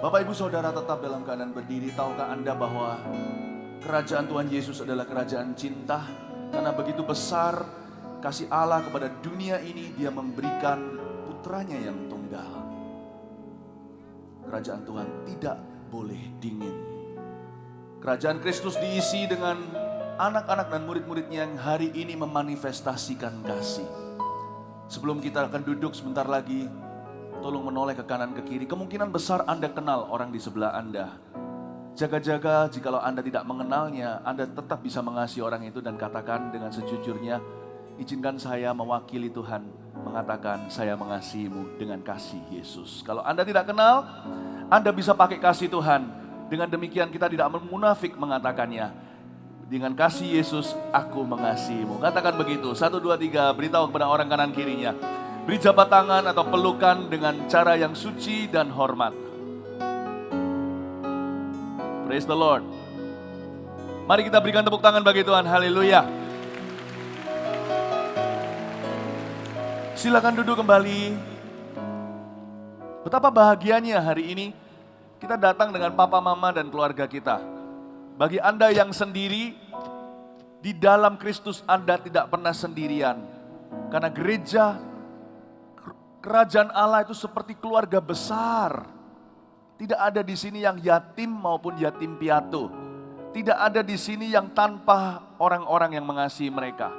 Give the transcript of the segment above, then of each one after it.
Bapak Ibu Saudara tetap dalam keadaan berdiri. Tahukah Anda bahwa kerajaan Tuhan Yesus adalah kerajaan cinta? Karena begitu besar kasih Allah kepada dunia ini, Dia memberikan putranya yang tunggal. Kerajaan Tuhan tidak boleh dingin. Kerajaan Kristus diisi dengan anak-anak dan murid-muridnya yang hari ini memanifestasikan kasih. Sebelum kita akan duduk sebentar lagi, tolong menoleh ke kanan ke kiri. Kemungkinan besar Anda kenal orang di sebelah Anda. Jaga-jaga jikalau Anda tidak mengenalnya, Anda tetap bisa mengasihi orang itu dan katakan dengan sejujurnya, izinkan saya mewakili Tuhan mengatakan saya mengasihimu dengan kasih Yesus. Kalau Anda tidak kenal, Anda bisa pakai kasih Tuhan. Dengan demikian kita tidak munafik mengatakannya. Dengan kasih Yesus aku mengasihimu. Katakan begitu. 1, 2, 3 beritahu kepada orang kanan kirinya. Beri jabat tangan atau pelukan dengan cara yang suci dan hormat. Praise the Lord. Mari kita berikan tepuk tangan bagi Tuhan. Haleluya. Silakan duduk kembali. Betapa bahagianya hari ini kita datang dengan papa, mama, dan keluarga kita. Bagi Anda yang sendiri, di dalam Kristus Anda tidak pernah sendirian. Karena gereja, kerajaan Allah itu seperti keluarga besar. Tidak ada di sini yang yatim maupun yatim piatu. Tidak ada di sini yang tanpa orang-orang yang mengasihi mereka.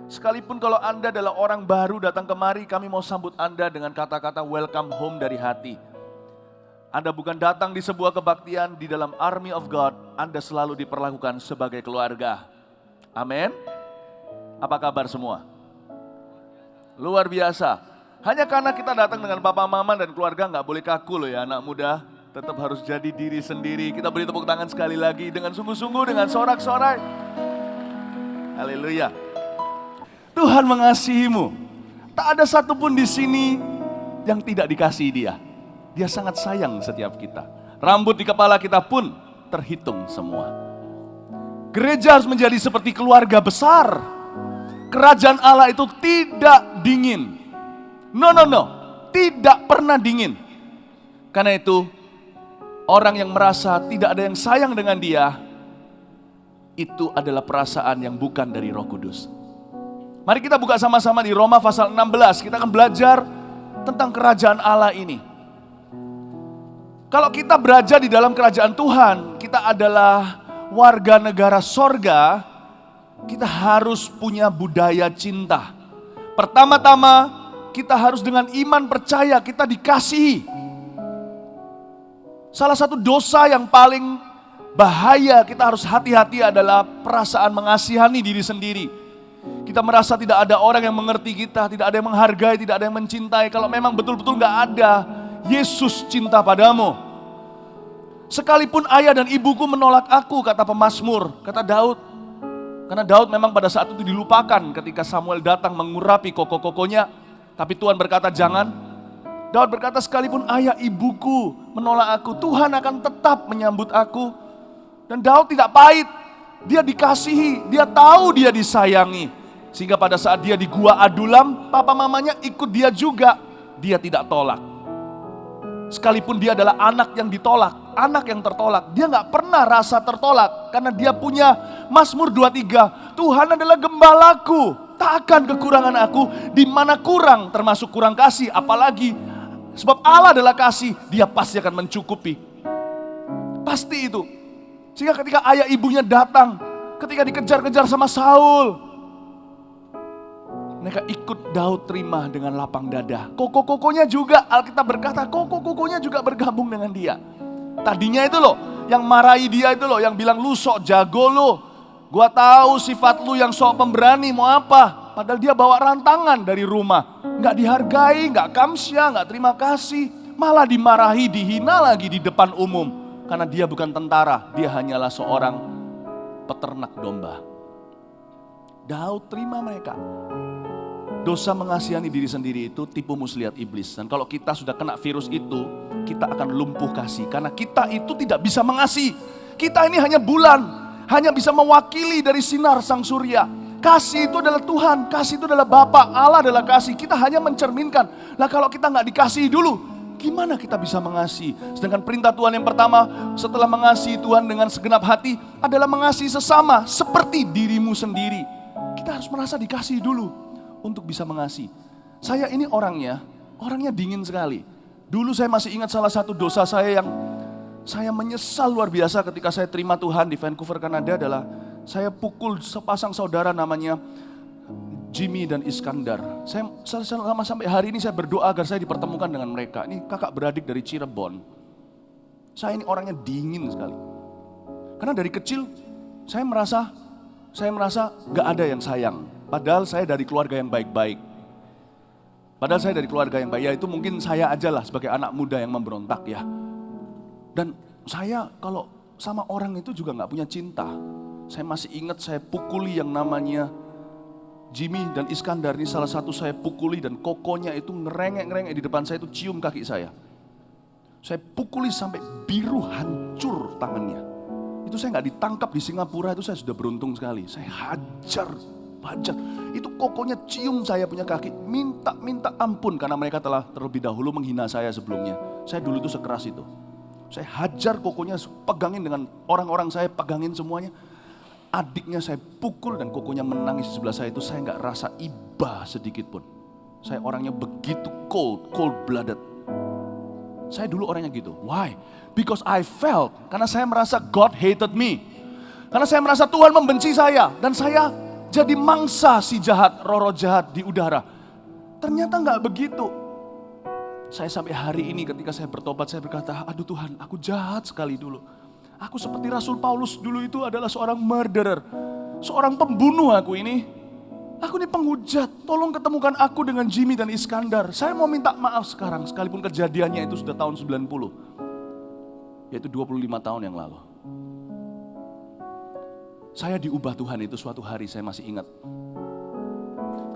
Sekalipun kalau Anda adalah orang baru datang kemari, kami mau sambut Anda dengan kata-kata welcome home dari hati. Anda bukan datang di sebuah kebaktian, di dalam army of God, Anda selalu diperlakukan sebagai keluarga. Amin. Apa kabar semua? Luar biasa. Hanya karena kita datang dengan papa, mama, dan keluarga nggak boleh kaku loh ya anak muda. Tetap harus jadi diri sendiri. Kita beri tepuk tangan sekali lagi dengan sungguh-sungguh, dengan sorak-sorai. Haleluya. Tuhan mengasihimu. Tak ada satupun di sini yang tidak dikasihi Dia. Dia sangat sayang setiap kita. Rambut di kepala kita pun terhitung semua. Gereja harus menjadi seperti keluarga besar. Kerajaan Allah itu tidak dingin. No. Tidak pernah dingin. Karena itu, orang yang merasa tidak ada yang sayang dengan dia, itu adalah perasaan yang bukan dari Roh Kudus. Mari kita buka sama-sama di Roma pasal 16. Kita akan belajar tentang kerajaan Allah ini. Kalau kita berada di dalam kerajaan Tuhan, kita adalah warga negara sorga, kita harus punya budaya cinta. Pertama-tama, kita harus dengan iman percaya kita dikasihi. Salah satu dosa yang paling bahaya kita harus hati-hati adalah perasaan mengasihani diri sendiri. Kita merasa tidak ada orang yang mengerti kita, tidak ada yang menghargai, tidak ada yang mencintai. Kalau memang betul-betul gak ada Yesus cinta padamu. Sekalipun ayah dan ibuku menolak aku, kata pemazmur, kata Daud. Karena Daud memang pada saat itu dilupakan ketika Samuel datang mengurapi koko-kokonya. Tapi Tuhan berkata jangan. Daud berkata sekalipun ayah ibuku menolak aku, Tuhan akan tetap menyambut aku. Dan Daud tidak pahit. Dia dikasihi, dia tahu dia disayangi. Sehingga pada saat dia di gua Adulam, papa mamanya ikut dia juga. Dia tidak tolak. Sekalipun dia adalah anak yang ditolak, anak yang tertolak, dia gak pernah rasa tertolak. Karena dia punya Mazmur 23, Tuhan adalah gembalaku, tak akan kekurangan aku. Di mana kurang, termasuk kurang kasih, apalagi sebab Allah adalah kasih, dia pasti akan mencukupi. Pasti itu. Sehingga ketika ayah ibunya datang, ketika dikejar-kejar sama Saul, mereka ikut Daud terima dengan lapang dada. Koko-kokonya juga, Alkitab berkata, koko-kokonya juga bergabung dengan dia. Tadinya itu loh, yang marahi dia itu loh, yang bilang lu sok jago lo. Gua tahu sifat lu yang sok pemberani, mau apa? Padahal dia bawa rantangan dari rumah. Gak dihargai, gak kamsya, gak terima kasih. Malah dimarahi, dihina lagi di depan umum. Karena dia bukan tentara, dia hanyalah seorang peternak domba. Daud terima mereka. Dosa mengasihani diri sendiri itu tipu muslihat iblis. Dan kalau kita sudah kena virus itu, kita akan lumpuh kasih. Karena kita itu tidak bisa mengasihi. Kita ini hanya bulan, hanya bisa mewakili dari sinar sang surya. Kasih itu adalah Tuhan, kasih itu adalah Bapa, Allah adalah kasih. Kita hanya mencerminkan. Nah kalau kita nggak dikasihi dulu, Gimana kita bisa mengasihi? Sedangkan perintah Tuhan yang pertama setelah mengasihi Tuhan dengan segenap hati adalah mengasihi sesama seperti dirimu sendiri. Kita harus merasa dikasihi dulu untuk bisa mengasihi. Saya ini orangnya dingin sekali. Dulu saya masih ingat salah satu dosa saya yang saya menyesal luar biasa ketika saya terima Tuhan di Vancouver, Kanada adalah saya pukul sepasang saudara namanya Jimmy dan Iskandar. Saya selama sampai hari ini saya berdoa agar saya dipertemukan dengan mereka. Ini kakak beradik dari Cirebon. Saya ini orangnya dingin sekali. Karena dari kecil saya merasa gak ada yang sayang. Padahal saya dari keluarga yang baik-baik. Ya itu mungkin saya aja lah sebagai anak muda yang memberontak ya. Dan saya kalau sama orang itu juga gak punya cinta. Saya masih ingat saya pukuli yang namanya Jimmy dan Iskandar, ini salah satu saya pukuli dan kokonya itu ngerengek-ngerengek di depan saya, itu cium kaki saya. Saya pukuli sampai biru hancur tangannya. Itu saya gak ditangkap di Singapura, itu saya sudah beruntung sekali. Saya hajar. Itu kokonya cium saya punya kaki, minta ampun karena mereka telah terlebih dahulu menghina saya sebelumnya. Saya dulu itu sekeras itu. Saya hajar kokonya, pegangin dengan orang-orang saya, pegangin semuanya. Adiknya saya pukul dan kokonya menangis di sebelah saya itu, saya gak rasa iba sedikit pun. Saya orangnya begitu cold blooded. Saya dulu orangnya gitu. Why? Because I felt, karena saya merasa God hated me. Karena saya merasa Tuhan membenci saya. Dan saya jadi mangsa si jahat, roh jahat di udara. Ternyata gak begitu. Saya sampai hari ini ketika saya bertobat, saya berkata, aduh Tuhan, aku jahat sekali dulu. Aku seperti Rasul Paulus dulu itu adalah seorang murderer. Seorang pembunuh aku ini. Aku ini penghujat. Tolong ketemukan aku dengan Jimmy dan Iskandar. Saya mau minta maaf sekarang. Sekalipun kejadiannya itu sudah tahun 90. Yaitu 25 tahun yang lalu. Saya diubah Tuhan itu suatu hari, saya masih ingat.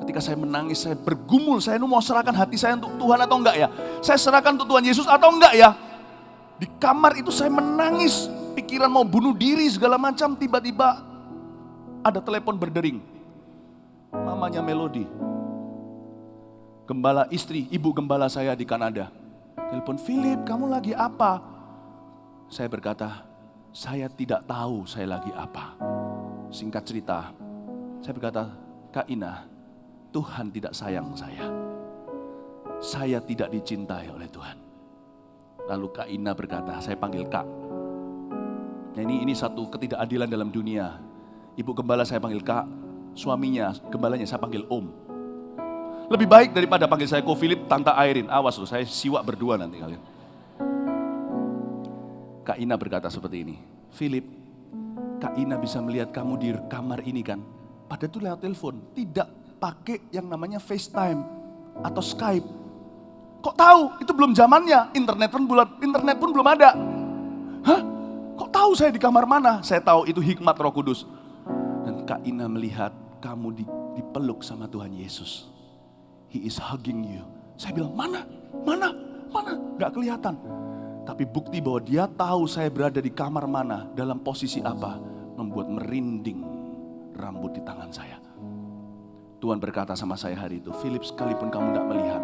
Ketika saya menangis, saya bergumul. Saya mau serahkan hati saya untuk Tuhan atau enggak ya. Saya serahkan untuk Tuhan Yesus atau enggak ya. Di kamar itu saya menangis. Pikiran mau bunuh diri segala macam, tiba-tiba ada telepon berdering. Mamanya Melody, gembala istri, ibu gembala saya di Kanada. Telepon, Philip, kamu lagi apa? Saya berkata, saya tidak tahu saya lagi apa. Singkat cerita, saya berkata, Kak Ina, Tuhan tidak sayang saya. Saya tidak dicintai oleh Tuhan. Lalu Kak Ina berkata, saya panggil Kak. Nah ini satu ketidakadilan dalam dunia. Ibu gembala saya panggil Kak, suaminya, gembalanya saya panggil Om. Lebih baik daripada panggil saya Ko Philip, Tante Airin. Awas loh, saya siwak berdua nanti kalian. Kak Ina berkata seperti ini, Philip, Kak Ina bisa melihat kamu di kamar ini kan? Padahal itu lewat telepon, tidak pakai yang namanya FaceTime atau Skype. Kok tahu? Itu belum zamannya, internet pun belum ada. Hah? Kok tahu saya di kamar mana? Saya tahu itu hikmat Roh Kudus. Dan Kak Ina melihat kamu dipeluk sama Tuhan Yesus. He is hugging you. Saya bilang, mana? Gak kelihatan. Tapi bukti bahwa dia tahu saya berada di kamar mana, dalam posisi apa, membuat merinding rambut di tangan saya. Tuhan berkata sama saya hari itu, Philip, sekalipun kamu gak melihat,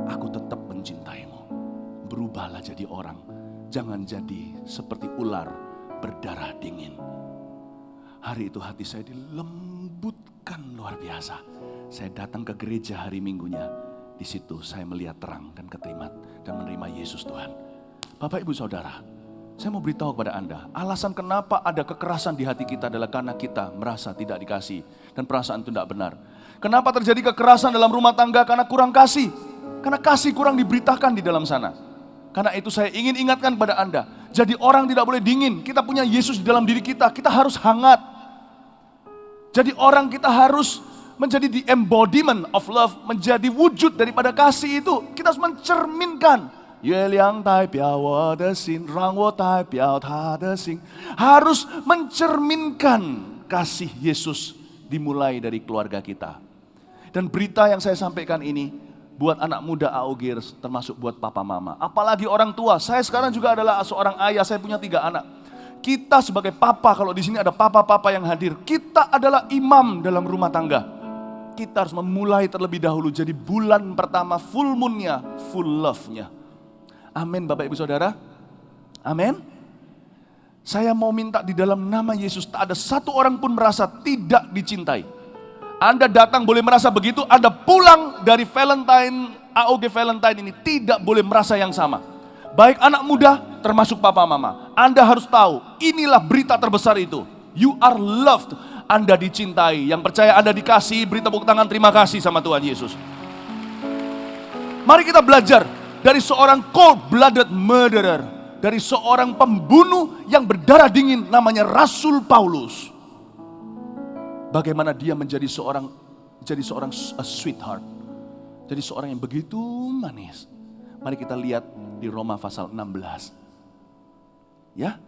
aku tetap mencintaimu. Berubahlah jadi orang. Jangan jadi seperti ular berdarah dingin. Hari itu hati saya dilembutkan luar biasa. Saya datang ke gereja hari Minggunya. Di situ saya melihat terang dan keterimat dan menerima Yesus Tuhan. Bapak Ibu Saudara, saya mau beritahu kepada Anda, alasan kenapa ada kekerasan di hati kita adalah karena kita merasa tidak dikasih dan perasaan itu tidak benar. Kenapa terjadi kekerasan dalam rumah tangga? Karena kurang kasih. Karena kasih kurang diberitakan di dalam sana. Karena itu saya ingin ingatkan kepada Anda, jadi orang tidak boleh dingin. Kita punya Yesus di dalam diri kita harus hangat. Jadi orang kita harus menjadi the embodiment of love, menjadi wujud daripada kasih itu. Kita harus mencerminkan. Harus mencerminkan kasih Yesus dimulai dari keluarga kita. Dan berita yang saya sampaikan ini buat anak muda AOG, termasuk buat papa mama. Apalagi orang tua. Saya sekarang juga adalah seorang ayah, saya punya 3 anak. Kita sebagai papa, kalau di sini ada papa-papa yang hadir, kita adalah imam dalam rumah tangga. Kita harus memulai terlebih dahulu. Jadi bulan pertama full moon-nya, full love-nya. Amin Bapak Ibu Saudara. Amin. Saya mau minta di dalam nama Yesus, tak ada satu orang pun merasa tidak dicintai. Anda datang boleh merasa begitu, Anda pulang dari Valentine, AOG Valentine ini tidak boleh merasa yang sama. Baik anak muda termasuk papa mama. Anda harus tahu, inilah berita terbesar itu. You are loved. Anda dicintai. Yang percaya Anda dikasih, beri tepuk tangan terima kasih sama Tuhan Yesus. Mari kita belajar dari seorang cold-blooded murderer. Dari seorang pembunuh yang berdarah dingin namanya Rasul Paulus. Bagaimana dia menjadi seorang sweetheart. Jadi seorang yang begitu manis. Mari kita lihat di Roma pasal 16. Ya.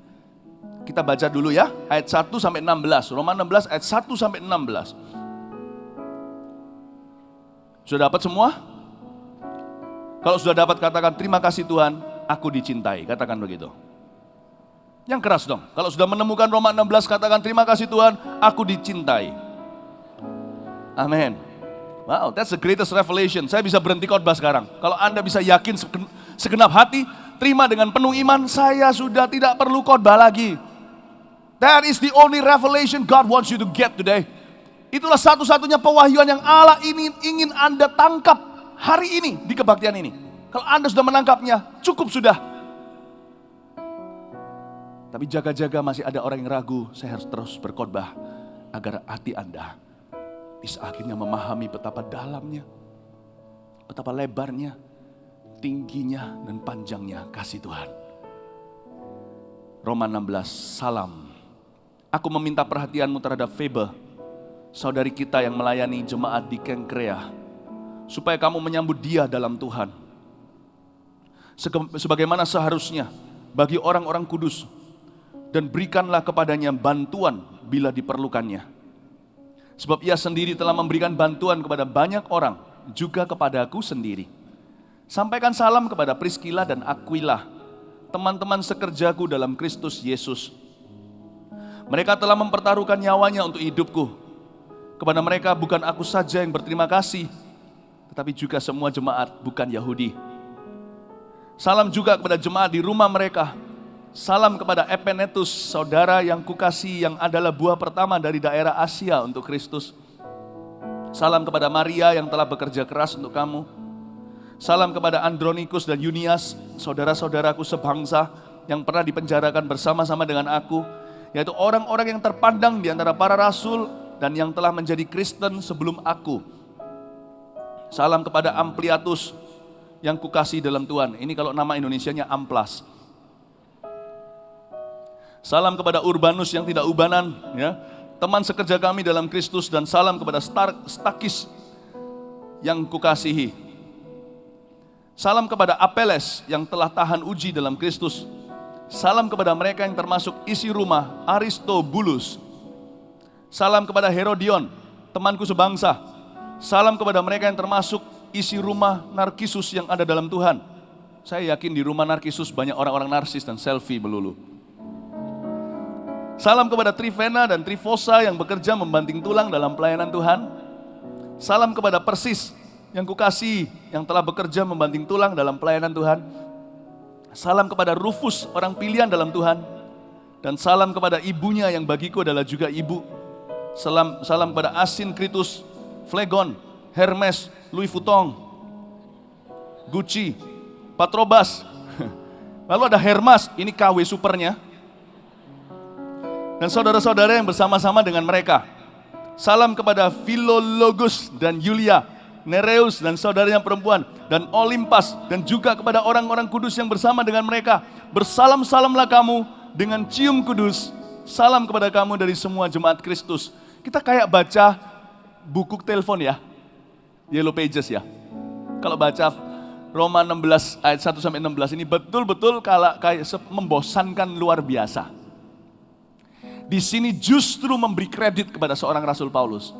Kita baca dulu ya, ayat 1 sampai 16. Roma 16 ayat 1 sampai 16. Sudah dapat semua? Kalau sudah dapat katakan terima kasih Tuhan, aku dicintai. Katakan begitu. Yang keras dong. Kalau sudah menemukan Roma 16 katakan terima kasih Tuhan, aku dicintai. Amin. Wow, that's the greatest revelation. Saya bisa berhenti khotbah sekarang. Kalau Anda bisa yakin segenap hati, terima dengan penuh iman, saya sudah tidak perlu khotbah lagi. That is the only revelation God wants you to get today. Itulah satu-satunya pewahyuan yang Allah ingin Anda tangkap hari ini di kebaktian ini. Kalau Anda sudah menangkapnya, cukup sudah. Tapi jaga-jaga masih ada orang yang ragu, saya harus terus berkhotbah agar hati Anda bisa akhirnya memahami betapa dalamnya, betapa lebarnya, tingginya dan panjangnya kasih Tuhan. Roma 16, salam. Aku meminta perhatianmu terhadap Febe, saudari kita yang melayani jemaat di Kenkrea, supaya kamu menyambut dia dalam Tuhan. Sebagaimana seharusnya bagi orang-orang kudus, dan berikanlah kepadanya bantuan bila diperlukannya. Sebab ia sendiri telah memberikan bantuan kepada banyak orang, juga kepadaku sendiri. Sampaikan salam kepada Priskila dan Aquila, teman-teman sekerjaku dalam Kristus Yesus. Mereka telah mempertaruhkan nyawanya untuk hidupku. Kepada mereka bukan aku saja yang berterima kasih, tetapi juga semua jemaat bukan Yahudi. Salam juga kepada jemaat di rumah mereka. Salam kepada Epenetus, saudara yang kukasihi yang adalah buah pertama dari daerah Asia untuk Kristus. Salam kepada Maria yang telah bekerja keras untuk kamu. Salam kepada Andronikus dan Yunias, saudara-saudaraku sebangsa yang pernah dipenjarakan bersama-sama dengan aku, yaitu orang-orang yang terpandang di antara para rasul dan yang telah menjadi Kristen sebelum aku. Salam kepada Ampliatus yang kukasihi dalam Tuhan. Ini kalau nama Indonesianya Amplas. Salam kepada Urbanus yang tidak ubanan, ya, teman sekerja kami dalam Kristus, dan salam kepada Stakis yang kukasihi. Salam kepada Apeles yang telah tahan uji dalam Kristus. Salam kepada mereka yang termasuk isi rumah Aristobulus. Salam kepada Herodion, temanku sebangsa. Salam kepada mereka yang termasuk isi rumah Narkisus yang ada dalam Tuhan. Saya yakin di rumah Narkisus banyak orang-orang narsis dan selfie melulu. Salam kepada Trifena dan Trifosa yang bekerja membanting tulang dalam pelayanan Tuhan. Salam kepada Persis yang kukasihi yang telah bekerja membanting tulang dalam pelayanan Tuhan. Salam kepada Rufus, orang pilihan dalam Tuhan. Dan salam kepada ibunya yang bagiku adalah juga ibu. Salam kepada Asinkritus, Flegon, Hermes, Louis Vuitton, Gucci, Patrobas. Lalu ada Hermas, ini KW supernya. Dan saudara-saudara yang bersama-sama dengan mereka. Salam kepada Philologus dan Yulia, Nereus dan saudaranya perempuan, dan Olimpas, dan juga kepada orang-orang kudus yang bersama dengan mereka. Bersalam-salamlah kamu dengan cium kudus. Salam kepada kamu dari semua jemaat Kristus. Kita kayak baca buku telepon ya, Yellow Pages ya. Kalau baca Roma 16 ayat 1 sampai 16 ini betul-betul kayak membosankan luar biasa. Di sini justru memberi kredit kepada seorang Rasul Paulus.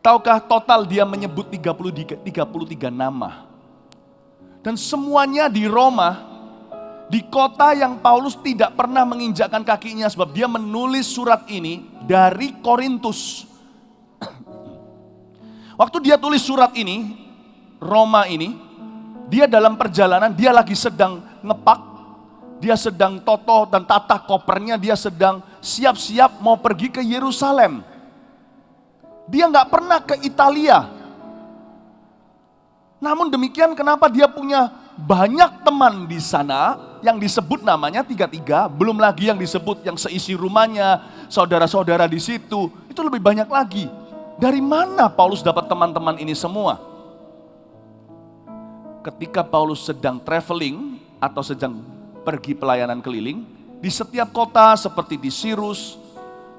Tahukah total dia menyebut 33 nama. Dan semuanya di Roma, di kota yang Paulus tidak pernah menginjakkan kakinya, sebab dia menulis surat ini dari Korintus. Waktu dia tulis surat ini, Roma ini, Dia dalam perjalanan, dia lagi sedang ngepak, dia sedang toto dan tata kopernya, dia sedang siap-siap mau pergi ke Yerusalem. Dia nggak pernah ke Italia. Namun demikian kenapa dia punya banyak teman di sana yang disebut namanya 33, belum lagi yang disebut yang seisi rumahnya, saudara-saudara di situ, itu lebih banyak lagi. Dari mana Paulus dapat teman-teman ini semua? Ketika Paulus sedang traveling atau sedang pergi pelayanan keliling, di setiap kota seperti di Sirus,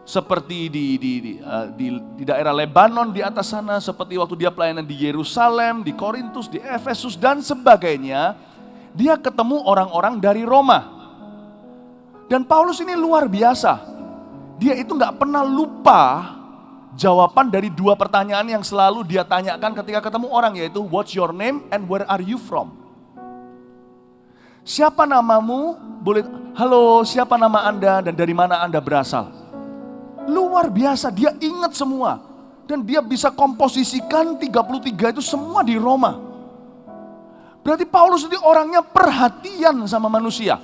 seperti di daerah Lebanon di atas sana, seperti waktu dia pelayanan di Yerusalem, di Korintus, di Efesus dan sebagainya, dia ketemu orang-orang dari Roma. Dan Paulus ini luar biasa. Dia itu nggak pernah lupa jawaban dari dua pertanyaan yang selalu dia tanyakan ketika ketemu orang, yaitu what's your name and where are you from? Siapa namamu? Halo, siapa nama Anda dan dari mana Anda berasal? Luar biasa, dia ingat semua. Dan dia bisa komposisikan 33 itu semua di Roma. Berarti Paulus ini orangnya perhatian sama manusia.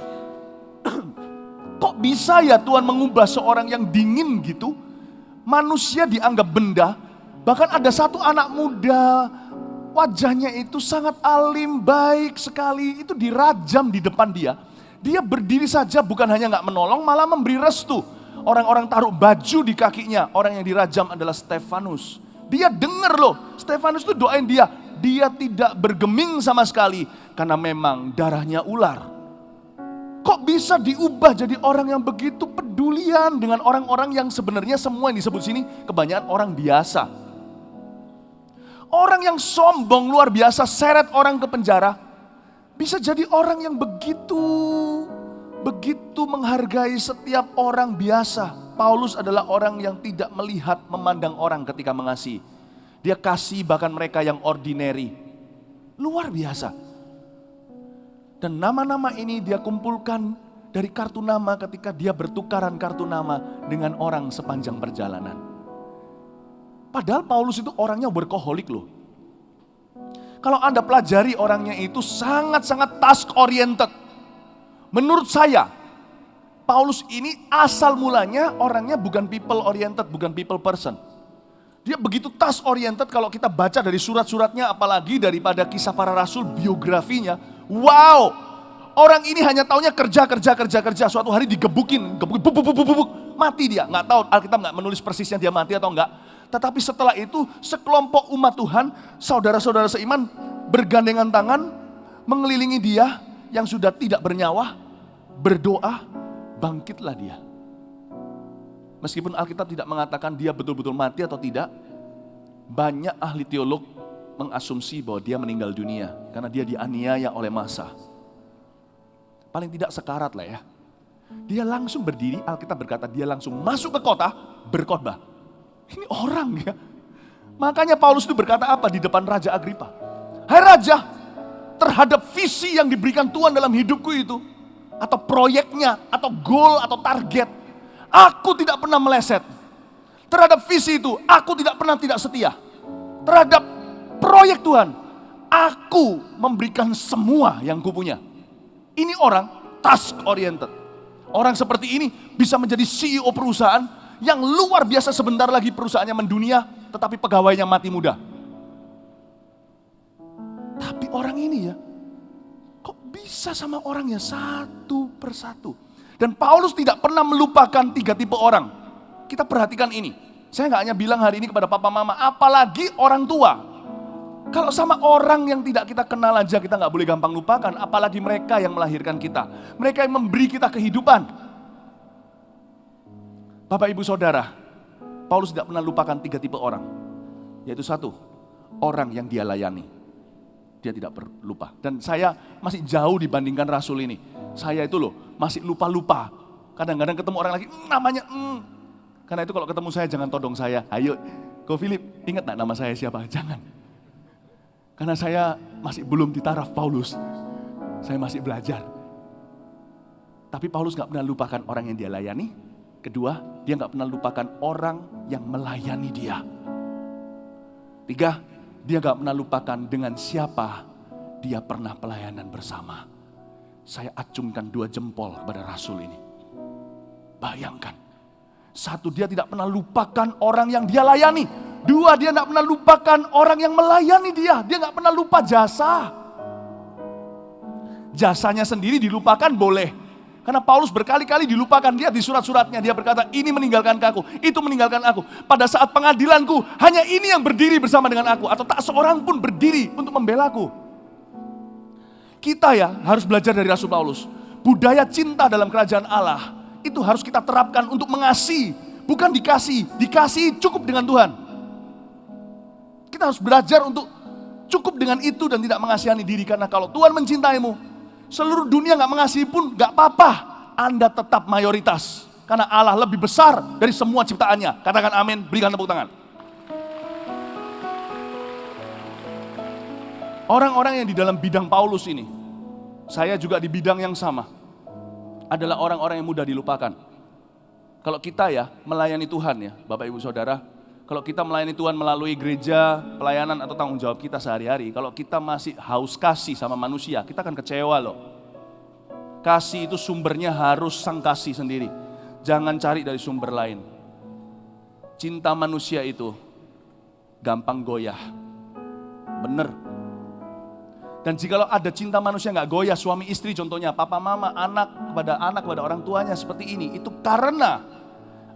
Kok bisa ya Tuhan mengubah seorang yang dingin gitu? Manusia dianggap benda. Bahkan ada satu anak muda, wajahnya itu sangat alim, baik sekali. Itu dirajam di depan dia. Dia berdiri saja bukan hanya gak menolong, malah memberi restu. Orang-orang taruh baju di kakinya. Orang yang dirajam adalah Stefanus. Dia dengar loh, Stefanus itu doain dia. Dia tidak bergeming sama sekali. Karena memang darahnya ular. Kok bisa diubah jadi orang yang begitu pedulian dengan orang-orang yang sebenarnya semua yang disebut sini kebanyakan orang biasa. Orang yang sombong luar biasa, seret orang ke penjara. Bisa jadi orang yang begitu menghargai setiap orang biasa. Paulus adalah orang yang tidak melihat, memandang orang ketika mengasihi. Dia kasih bahkan mereka yang ordinary. Luar biasa. Dan nama-nama ini dia kumpulkan dari kartu nama ketika dia bertukaran kartu nama dengan orang sepanjang perjalanan. Padahal Paulus itu orangnya workaholic loh. Kalau Anda pelajari orangnya itu sangat-sangat task oriented. Menurut saya, Paulus ini asal mulanya orangnya bukan people oriented, bukan people person. Dia begitu task oriented kalau kita baca dari surat-suratnya, apalagi daripada kisah para rasul, biografinya. Wow, orang ini hanya taunya kerja. Suatu hari digebukin, bubuk, mati dia. Nggak tahu, Alkitab nggak menulis persisnya dia mati atau enggak. Tetapi setelah itu sekelompok umat Tuhan, saudara-saudara seiman bergandengan tangan mengelilingi dia yang sudah tidak bernyawa, berdoa, bangkitlah dia. Meskipun Alkitab tidak mengatakan dia betul-betul mati atau tidak, banyak ahli teolog mengasumsi bahwa dia meninggal dunia karena dia dianiaya oleh massa. Paling tidak sekarat lah ya. Dia langsung berdiri, Alkitab berkata dia langsung masuk ke kota, berkhotbah. Ini orang ya. Makanya Paulus itu berkata apa di depan Raja Agripa? Hai Raja, terhadap visi yang diberikan Tuhan dalam hidupku itu, atau proyeknya, atau goal, atau target, aku tidak pernah meleset. Terhadap visi itu, aku tidak pernah tidak setia. Terhadap proyek Tuhan, aku memberikan semua yang kupunya. Ini orang task oriented. Orang seperti ini bisa menjadi CEO perusahaan yang luar biasa, sebentar lagi perusahaannya mendunia, tetapi pegawainya mati muda. Tapi orang ini ya, kok bisa sama orangnya satu persatu. Dan Paulus tidak pernah melupakan 3 tipe orang. Kita perhatikan ini. Saya nggak hanya bilang hari ini kepada papa mama, apalagi orang tua. Kalau sama orang yang tidak kita kenal aja kita nggak boleh gampang lupakan, apalagi mereka yang melahirkan kita. Mereka yang memberi kita kehidupan. Bapak ibu saudara, Paulus tidak pernah lupakan 3 tipe orang. Yaitu 1, orang yang dia layani. Dia tidak lupa. Dan saya masih jauh dibandingkan rasul ini. Saya itu loh masih lupa-lupa. Kadang-kadang ketemu orang lagi, namanya Karena itu kalau ketemu saya jangan todong saya. Ayo, Ko Philip, ingat gak nama saya siapa? Jangan. Karena saya masih belum di taraf Paulus. Saya masih belajar. Tapi Paulus gak pernah lupakan orang yang dia layani. Kedua, dia gak pernah lupakan orang yang melayani dia. 3, dia gak pernah lupakan dengan siapa dia pernah pelayanan bersama. Saya acungkan 2 jempol kepada rasul ini. Bayangkan, 1, dia tidak pernah lupakan orang yang dia layani. 2, dia tidak pernah lupakan orang yang melayani dia. Dia tidak pernah lupa jasa. Jasanya sendiri dilupakan boleh. Karena Paulus berkali-kali dilupakan. Dia di surat-suratnya, dia berkata, ini meninggalkan aku, itu meninggalkan aku. Pada saat pengadilanku, hanya ini yang berdiri bersama dengan aku. Atau tak seorang pun berdiri untuk membelaku. Kita harus belajar dari Rasul Paulus. Budaya cinta dalam kerajaan Allah, itu harus kita terapkan untuk mengasihi. Bukan dikasih, dikasih cukup dengan Tuhan. Kita harus belajar untuk cukup dengan itu dan tidak mengasihani diri. Karena kalau Tuhan mencintaimu, seluruh dunia gak mengasihi pun gak apa-apa. Anda tetap mayoritas. Karena Allah lebih besar dari semua ciptaannya. Katakan amin, berikan tepuk tangan. Orang-orang yang di dalam bidang Paulus ini, saya juga di bidang yang sama, adalah orang-orang yang mudah dilupakan. Kalau kita melayani Tuhan Bapak Ibu Saudara, kalau kita melayani Tuhan melalui gereja, pelayanan atau tanggung jawab kita sehari-hari, kalau kita masih haus kasih sama manusia, kita akan kecewa loh. Kasih itu sumbernya harus sang kasih sendiri. Jangan cari dari sumber lain. Cinta manusia itu gampang goyah. Bener. Dan jikalau ada cinta manusia gak goyah, suami istri contohnya, papa mama, anak kepada orang tuanya seperti ini, itu karena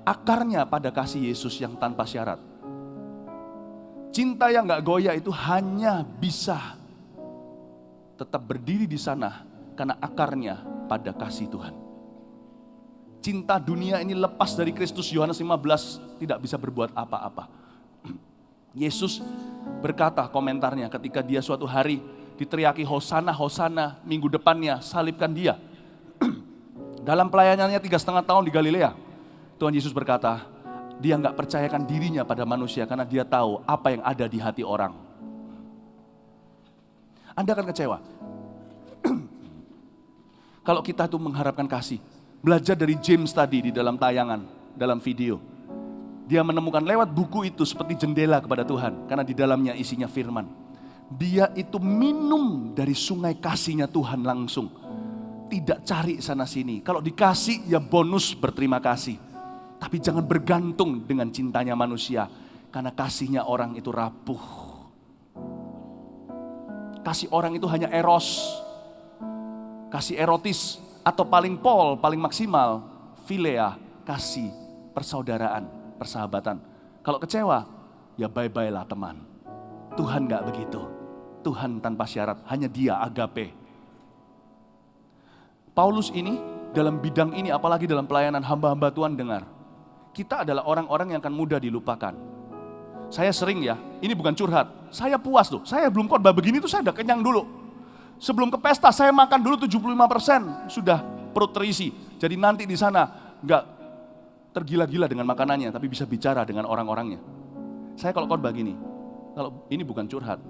akarnya pada kasih Yesus yang tanpa syarat. Cinta yang gak goyah itu hanya bisa tetap berdiri di sana karena akarnya pada kasih Tuhan. Cinta dunia ini lepas dari Kristus, Yohanes 15 tidak bisa berbuat apa-apa. Yesus berkata komentarnya ketika dia suatu hari diteriaki Hosana, Hosana, minggu depannya salibkan dia. Dalam pelayanannya 3,5 tahun di Galilea, Tuhan Yesus berkata, dia gak percayakan dirinya pada manusia karena dia tahu apa yang ada di hati orang. Anda akan kecewa. Kalau kita itu mengharapkan kasih. Belajar dari James tadi di dalam tayangan, dalam video. Dia menemukan lewat buku itu seperti jendela kepada Tuhan. Karena di dalamnya isinya firman. Dia itu minum dari sungai kasihnya Tuhan langsung. Tidak cari sana sini. Kalau dikasih ya bonus berterima kasih. Tapi jangan bergantung dengan cintanya manusia. Karena kasihnya orang itu rapuh. Kasih orang itu hanya eros. Kasih erotis. Atau paling paling maksimal. Philea, kasih, persaudaraan, persahabatan. Kalau kecewa, ya bye-bye lah teman. Tuhan gak begitu. Tuhan tanpa syarat, hanya dia agape. Paulus ini, dalam bidang ini, apalagi dalam pelayanan hamba-hamba Tuhan dengar. Kita adalah orang-orang yang akan mudah dilupakan. Saya sering ini bukan curhat. Saya puas loh, saya belum khotbah begini tuh saya udah kenyang dulu. Sebelum ke pesta saya makan dulu 75%, sudah perut terisi. Jadi nanti di sana gak tergila-gila dengan makanannya, tapi bisa bicara dengan orang-orangnya. Saya kalau khotbah gini, kalau ini bukan curhat,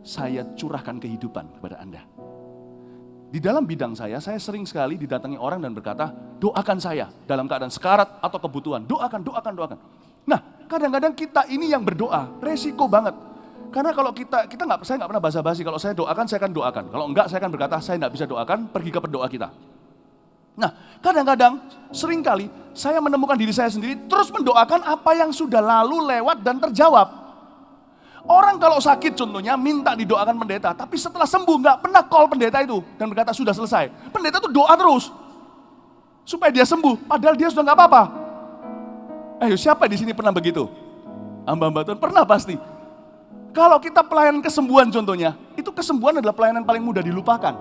saya curahkan kehidupan kepada Anda. Di dalam bidang saya sering sekali didatangi orang dan berkata, doakan saya dalam keadaan sekarat atau kebutuhan. Doakan. Nah, kadang-kadang kita ini yang berdoa, resiko banget. Karena kalau saya nggak pernah basa-basi. Kalau saya doakan, saya akan doakan. Kalau enggak, saya akan berkata, saya nggak bisa doakan, pergi ke pendoa kita. Nah, kadang-kadang, seringkali saya menemukan diri saya sendiri terus mendoakan apa yang sudah lalu, lewat, dan terjawab. Orang kalau sakit contohnya minta didoakan pendeta, tapi setelah sembuh nggak pernah call pendeta itu dan berkata sudah selesai. Pendeta itu doa terus supaya dia sembuh, padahal dia sudah nggak apa-apa. Ayo, siapa di sini pernah begitu? Hamba-hamba Tuhan pernah pasti. Kalau kita pelayanan kesembuhan contohnya, itu kesembuhan adalah pelayanan paling mudah dilupakan.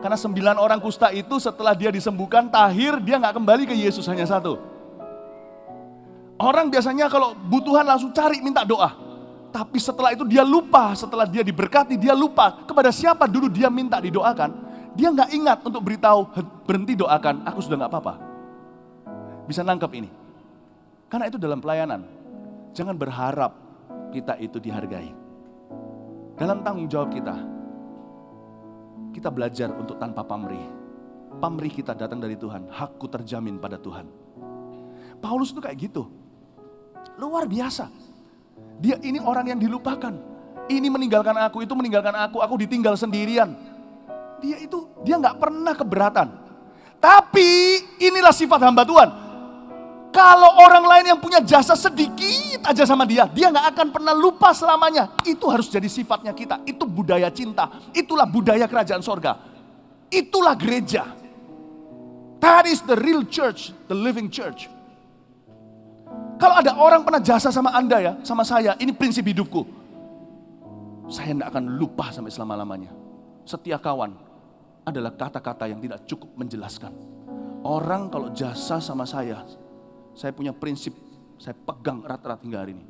Karena 9 orang kusta itu setelah dia disembuhkan, tahir dia nggak kembali ke Yesus, hanya satu. Orang biasanya kalau butuhan langsung cari minta doa. Tapi setelah itu dia lupa, setelah dia diberkati dia lupa kepada siapa dulu dia minta didoakan. Dia nggak ingat untuk beritahu, berhenti doakan, aku sudah nggak apa-apa. Bisa nangkep ini. Karena itu dalam pelayanan, jangan berharap kita itu dihargai. Dalam tanggung jawab kita belajar untuk tanpa pamrih. Pamrih kita datang dari Tuhan, hakku terjamin pada Tuhan. Paulus itu kayak gitu. Luar biasa. Dia ini orang yang dilupakan. Ini meninggalkan aku, itu meninggalkan aku ditinggal sendirian. Dia nggak pernah keberatan. Tapi inilah sifat hamba Tuhan. Kalau orang lain yang punya jasa sedikit aja sama dia nggak akan pernah lupa selamanya. Itu harus jadi sifatnya kita. Itu budaya cinta. Itulah budaya kerajaan sorga. Itulah gereja. That is the real church, the living church. Kalau ada orang pernah jasa sama Anda ya, sama saya, ini prinsip hidupku. Saya tidak akan lupa sampai selama-lamanya. Setia kawan adalah kata-kata yang tidak cukup menjelaskan. Orang kalau jasa sama saya punya prinsip, saya pegang erat-erat hingga hari ini.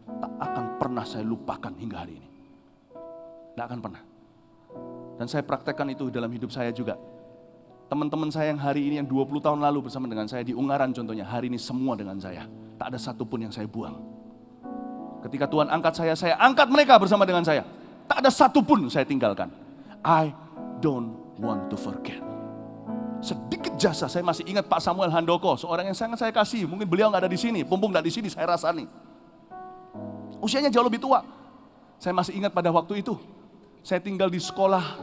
Tak akan pernah saya lupakan hingga hari ini. Tidak akan pernah. Dan saya praktekkan itu dalam hidup saya juga. Teman-teman saya yang hari ini, yang 20 tahun lalu bersama dengan saya di Ungaran contohnya, hari ini semua dengan saya. Tak ada satupun yang saya buang. Ketika Tuhan angkat saya angkat mereka bersama dengan saya. Tak ada satupun saya tinggalkan. I don't want to forget. Sedikit jasa, saya masih ingat Pak Samuel Handoko, seorang yang sangat saya kasih. Mungkin beliau nggak ada di sini, Pumpung nggak di sini, saya rasani. Usianya jauh lebih tua. Saya masih ingat pada waktu itu, saya tinggal di sekolah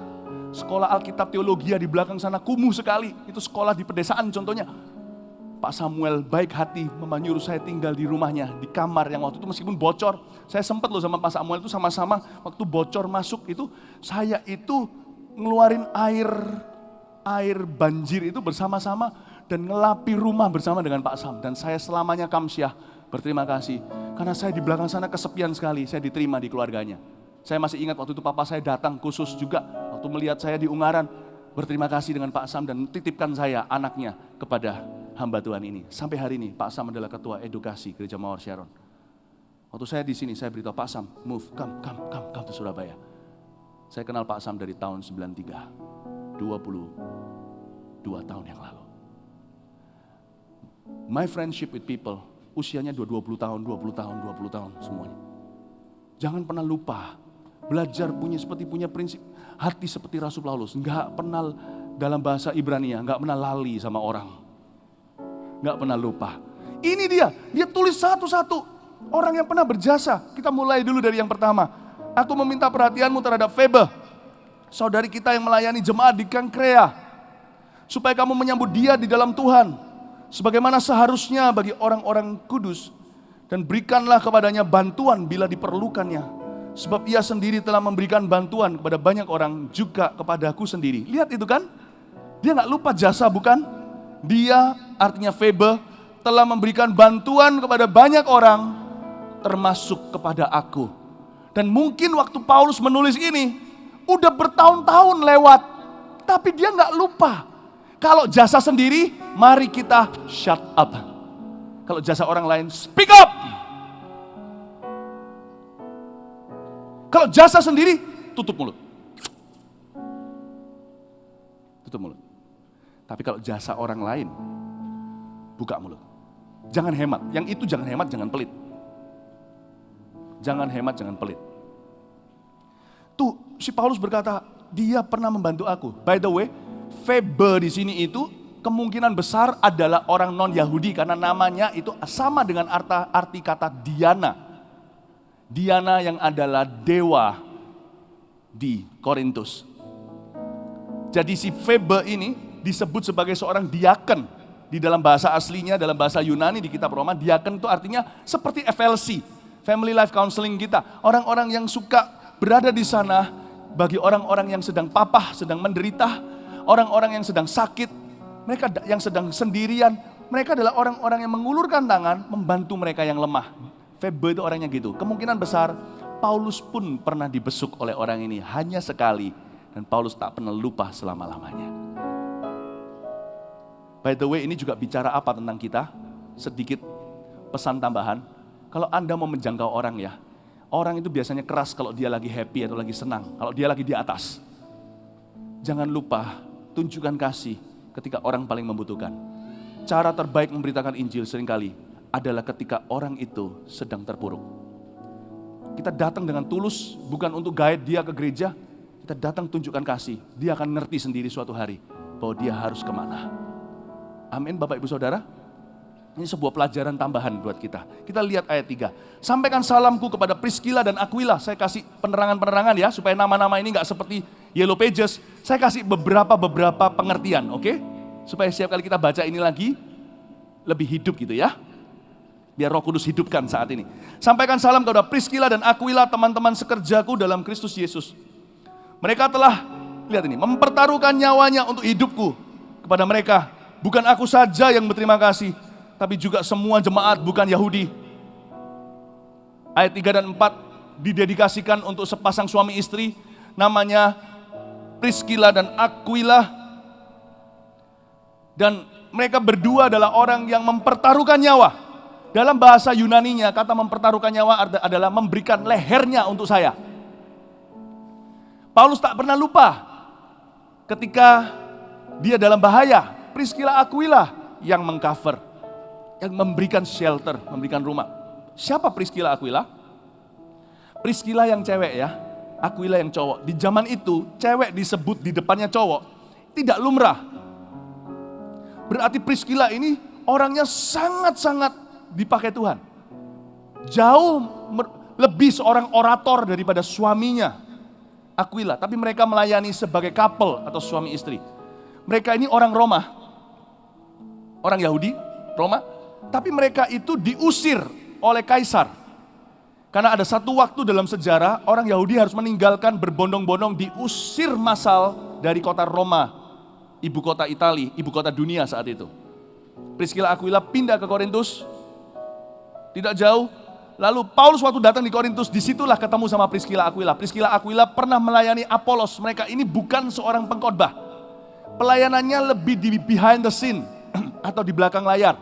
Alkitab Teologi di belakang sana, kumuh sekali. Itu sekolah di pedesaan contohnya. Pak Samuel baik hati menyuruh saya tinggal di rumahnya, di kamar yang waktu itu meskipun bocor. Saya sempat loh sama Pak Samuel itu sama-sama waktu bocor masuk itu, saya itu ngeluarin air banjir itu bersama-sama dan ngelapi rumah bersama dengan Pak Sam. Dan saya selamanya kamsyah berterima kasih. Karena saya di belakang sana kesepian sekali, saya diterima di keluarganya. Saya masih ingat waktu itu papa saya datang khusus juga, waktu melihat saya di Ungaran, berterima kasih dengan Pak Sam dan titipkan saya anaknya kepada hamba Tuhan ini. Sampai hari ini Pak Sam adalah ketua edukasi Gereja Mawar Sharon. Waktu saya di sini saya beritahu Pak Sam, move, come to Surabaya. Saya kenal Pak Sam dari tahun 93, 22 tahun yang lalu. My friendship with people, usianya 20 tahun semuanya. Jangan pernah lupa, belajar punya prinsip, hati seperti Rasul Paulus, enggak pernah dalam bahasa Ibrania, enggak pernah lali sama orang. Enggak pernah lupa. Ini dia tulis satu-satu orang yang pernah berjasa. Kita mulai dulu dari yang pertama. Aku meminta perhatianmu terhadap Febe, saudari kita yang melayani jemaat di Kangkrea, supaya kamu menyambut dia di dalam Tuhan, sebagaimana seharusnya bagi orang-orang kudus, dan berikanlah kepadanya bantuan bila diperlukannya, sebab ia sendiri telah memberikan bantuan kepada banyak orang, juga kepadaku sendiri. Lihat itu kan, dia gak lupa jasa bukan? Dia, artinya Febe, telah memberikan bantuan kepada banyak orang, termasuk kepada aku. Dan mungkin waktu Paulus menulis ini, udah bertahun-tahun lewat, tapi dia gak lupa. Kalau jasa sendiri, mari kita shut up. Kalau jasa orang lain, speak up. Kalau jasa sendiri, tutup mulut. Tutup mulut. Tapi kalau jasa orang lain, buka mulut. Jangan hemat. Yang itu jangan hemat, jangan pelit. Jangan hemat, jangan pelit. Tuh, si Paulus berkata, dia pernah membantu aku. By the way, Febe di sini itu kemungkinan besar adalah orang non-Yahudi karena namanya itu sama dengan arti kata Diana. Diana yang adalah dewa di Korintus. Jadi si Febe ini disebut sebagai seorang diaken. Di dalam bahasa aslinya, dalam bahasa Yunani di kitab Roma, diaken itu artinya seperti FLC, Family Life Counseling kita. Orang-orang yang suka berada di sana bagi orang-orang yang sedang papah, sedang menderita, orang-orang yang sedang sakit, mereka yang sedang sendirian, mereka adalah orang-orang yang mengulurkan tangan membantu mereka yang lemah. Febe itu orangnya gitu. Kemungkinan besar Paulus pun pernah dibesuk oleh orang ini hanya sekali, dan Paulus tak pernah lupa selama-lamanya. By the way, ini juga bicara apa tentang kita? Sedikit pesan tambahan. Kalau Anda mau menjangkau orang ya, orang itu biasanya keras kalau dia lagi happy atau lagi senang, kalau dia lagi di atas. Jangan lupa, tunjukkan kasih ketika orang paling membutuhkan. Cara terbaik memberitakan Injil seringkali adalah ketika orang itu sedang terpuruk. Kita datang dengan tulus, bukan untuk guide dia ke gereja. Kita datang tunjukkan kasih, dia akan ngerti sendiri suatu hari bahwa dia harus kemana. Amin Bapak Ibu Saudara. Ini sebuah pelajaran tambahan buat kita. Kita lihat ayat 3. Sampaikan salamku kepada Priscilla dan Aquila. Saya kasih penerangan-penerangan ya, supaya nama-nama ini nggak seperti Yellow Pages. Saya kasih beberapa pengertian, oke? Supaya setiap kali kita baca ini lagi, lebih hidup gitu ya. Biar Roh Kudus hidupkan saat ini. Sampaikan salam kepada Priscilla dan Aquila, teman-teman sekerjaku dalam Kristus Yesus. Mereka telah, lihat ini, mempertaruhkan nyawanya untuk hidupku. Kepada mereka, bukan aku saja yang berterima kasih, tapi juga semua jemaat bukan Yahudi. Ayat 3 dan 4 didedikasikan untuk sepasang suami istri, namanya Priscilla dan Aquila. Dan mereka berdua adalah orang yang mempertaruhkan nyawa. Dalam bahasa Yunaninya, kata mempertaruhkan nyawa adalah memberikan lehernya untuk saya. Paulus tak pernah lupa ketika dia dalam bahaya, Priscilla Aquila yang mengcover, yang memberikan shelter, memberikan rumah. Siapa Priscilla Aquila? Priscilla yang cewek ya, Aquila yang cowok. Di zaman itu, cewek disebut di depannya cowok, tidak lumrah. Berarti Priscilla ini orangnya sangat-sangat dipakai Tuhan. Jauh lebih seorang orator daripada suaminya, Aquila. Tapi mereka melayani sebagai couple atau suami istri. Mereka ini orang Roma, orang Yahudi, Roma. Tapi mereka itu diusir oleh kaisar. Karena ada satu waktu dalam sejarah, orang Yahudi harus meninggalkan berbondong-bondong, diusir massal dari kota Roma, ibu kota Italia, ibu kota dunia saat itu. Priscilla Aquila pindah ke Korintus, tidak jauh. Lalu Paulus waktu datang di Korintus, disitulah ketemu sama Priscilla Aquila. Priscilla Aquila pernah melayani Apolos. Mereka ini bukan seorang pengkhotbah. Pelayanannya lebih di behind the scene atau di belakang layar.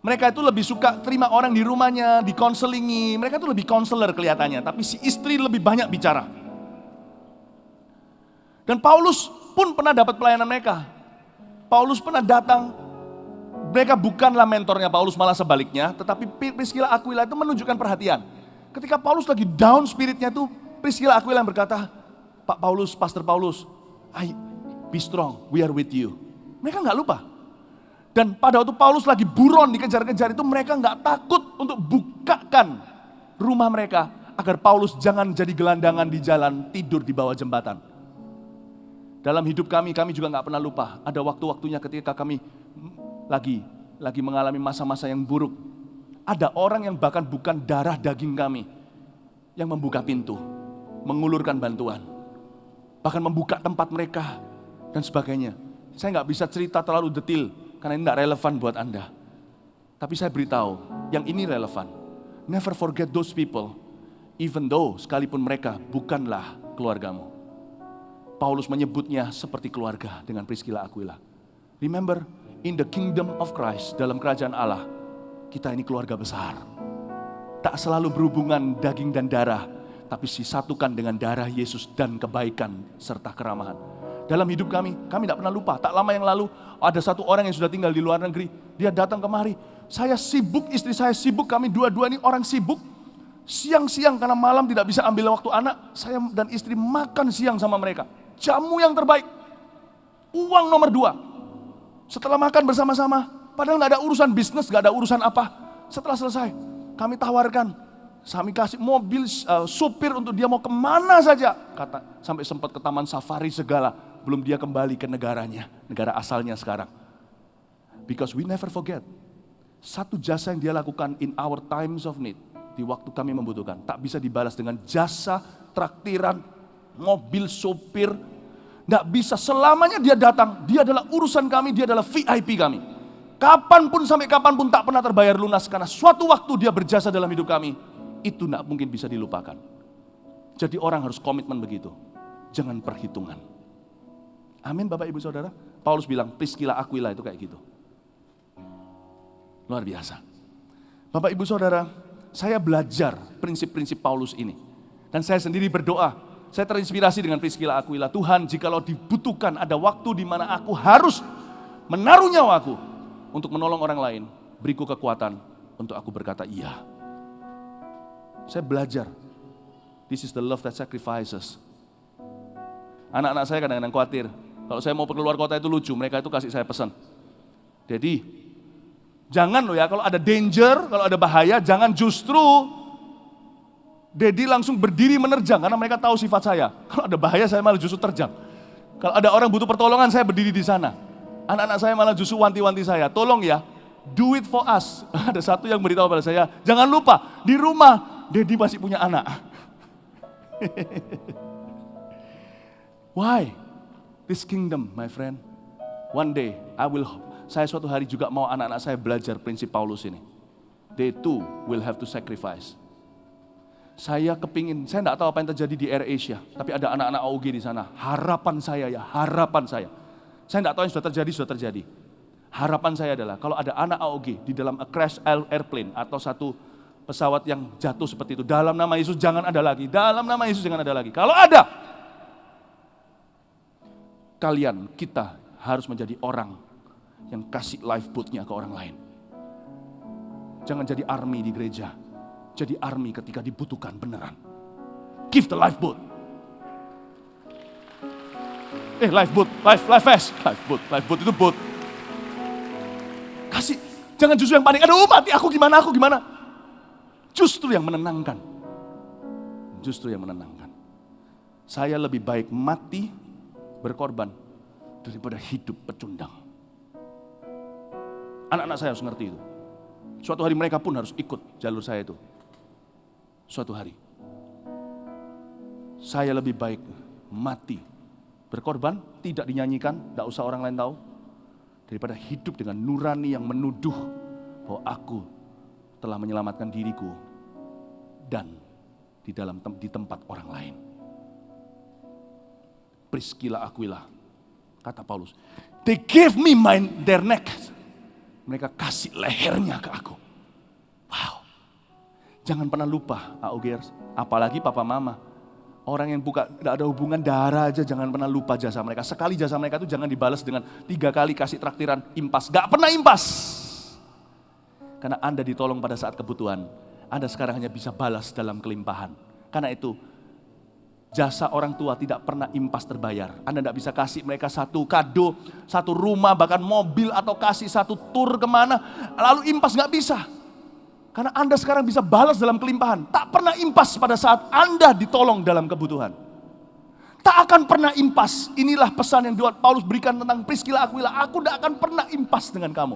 Mereka itu lebih suka terima orang di rumahnya, dikonselingi. Mereka itu lebih konselor kelihatannya, tapi si istri lebih banyak bicara. Dan Paulus pun pernah dapat pelayanan mereka. Paulus pernah datang, mereka bukanlah mentornya Paulus, malah sebaliknya. Tetapi Priscilla Aquila itu menunjukkan perhatian. Ketika Paulus lagi down spiritnya itu, Priscilla Aquila yang berkata, Pak Paulus, Pastor Paulus, be strong, we are with you. Mereka nggak lupa. Dan pada waktu Paulus lagi buron dikejar-kejar itu, mereka nggak takut untuk bukakan rumah mereka agar Paulus jangan jadi gelandangan di jalan, tidur di bawah jembatan. Dalam hidup kami juga nggak pernah lupa. Ada waktu-waktunya ketika kami lagi mengalami masa-masa yang buruk. Ada orang yang bahkan bukan darah daging kami yang membuka pintu, mengulurkan bantuan, bahkan membuka tempat mereka dan sebagainya. Saya nggak bisa cerita terlalu detail karena ini nggak relevan buat Anda. Tapi saya beritahu, yang ini relevan. Never forget those people, even though sekalipun mereka bukanlah keluargamu. Paulus menyebutnya seperti keluarga dengan Priscilla Aquila. Remember, in the kingdom of Christ, dalam kerajaan Allah, kita ini keluarga besar. Tak selalu berhubungan daging dan darah, tapi disatukan dengan darah Yesus dan kebaikan serta keramahan. Dalam hidup kami tidak pernah lupa. Tak lama yang lalu, ada satu orang yang sudah tinggal di luar negeri. Dia datang kemari. Saya sibuk, istri saya sibuk, kami dua-dua ini orang sibuk. Siang-siang karena malam tidak bisa ambil waktu anak, saya dan istri makan siang sama mereka. Jamu yang terbaik. Uang nomor 2. Setelah makan bersama-sama, padahal nggak ada urusan bisnis, nggak ada urusan apa. Setelah selesai, kami tawarkan, kami kasih mobil supir untuk dia mau kemana saja. Kata sampai sempat ke taman safari segala, belum dia kembali ke negaranya, negara asalnya sekarang. Because we never forget, satu jasa yang dia lakukan in our times of need, di waktu kami membutuhkan, tak bisa dibalas dengan jasa traktiran, mobil supir. Nggak bisa, selamanya dia datang, dia adalah urusan kami, dia adalah VIP kami. Kapanpun sampai kapanpun tak pernah terbayar lunas, karena suatu waktu dia berjasa dalam hidup kami, itu nggak mungkin bisa dilupakan. Jadi orang harus komitmen begitu, jangan perhitungan. Amin Bapak Ibu Saudara. Paulus bilang Priscilla Aquila itu kayak gitu. Luar biasa. Bapak Ibu Saudara, saya belajar prinsip-prinsip Paulus ini. Dan saya sendiri berdoa, saya terinspirasi dengan Priscilla Aquila. Tuhan, jikalau dibutuhkan ada waktu di mana aku harus menaruh nyawaku untuk menolong orang lain, beriku kekuatan untuk aku berkata iya. Saya belajar. This is the love that sacrifices. Anak-anak saya kadang-kadang khawatir. Kalau saya mau keluar kota itu lucu, mereka itu kasih saya pesan. Daddy, Jangan loh ya, kalau ada danger, kalau ada bahaya, jangan justru Dedi langsung berdiri menerjang, karena mereka tahu sifat saya. Kalau ada bahaya, saya malah justru terjang. Kalau ada orang butuh pertolongan, saya berdiri di sana. Anak-anak saya malah justru wanti-wanti saya, tolong ya, do it for us. Ada satu yang beritahu pada saya, jangan lupa, di rumah, Dedi masih punya anak. Why? This kingdom, my friend. One day, saya suatu hari juga mau anak-anak saya belajar prinsip Paulus ini. They too will have to sacrifice. Saya kepingin, saya tidak tahu apa yang terjadi di Air Asia, tapi ada anak-anak AOG di sana. Harapan saya ya, harapan saya. Saya tidak tahu yang sudah terjadi. Harapan saya adalah kalau ada anak AOG di dalam a crash airplane atau satu pesawat yang jatuh seperti itu, dalam nama Yesus jangan ada lagi. Dalam nama Yesus jangan ada lagi. Kalau ada, kita harus menjadi orang yang kasih lifeboat-nya ke orang lain. Jangan jadi army di gereja. Jadi army ketika dibutuhkan beneran. Give the lifeboat. Lifeboat, life vest. Lifeboat itu boat. Kasih, jangan justru yang panik. Aduh mati, aku gimana. Justru yang menenangkan. Saya lebih baik mati berkorban daripada hidup pecundang. Anak-anak saya harus ngerti itu. Suatu hari mereka pun harus ikut jalur saya itu. Suatu hari. Saya lebih baik mati berkorban, tidak dinyanyikan, tidak usah orang lain tahu, daripada hidup dengan nurani yang menuduh bahwa aku telah menyelamatkan diriku dan di tempat orang lain. Priscilla Aquila, kata Paulus, they gave me their neck. Mereka kasih lehernya ke aku. Wow. Jangan pernah lupa, AOGers, apalagi papa mama. Orang yang tidak ada hubungan darah aja, jangan pernah lupa jasa mereka. Sekali jasa mereka itu jangan dibalas dengan 3 kali kasih traktiran impas. Gak pernah impas. Karena Anda ditolong pada saat kebutuhan. Anda sekarang hanya bisa balas dalam kelimpahan. Karena itu, jasa orang tua tidak pernah impas terbayar. Anda tidak bisa kasih mereka satu kado, satu rumah, bahkan mobil, atau kasih satu tur kemana, lalu impas, gak bisa. Karena Anda sekarang bisa balas dalam kelimpahan. Tak pernah impas pada saat Anda ditolong dalam kebutuhan. Tak akan pernah impas. Inilah pesan yang Paulus berikan tentang Priscilla Aquila. Aku tidak akan pernah impas dengan kamu.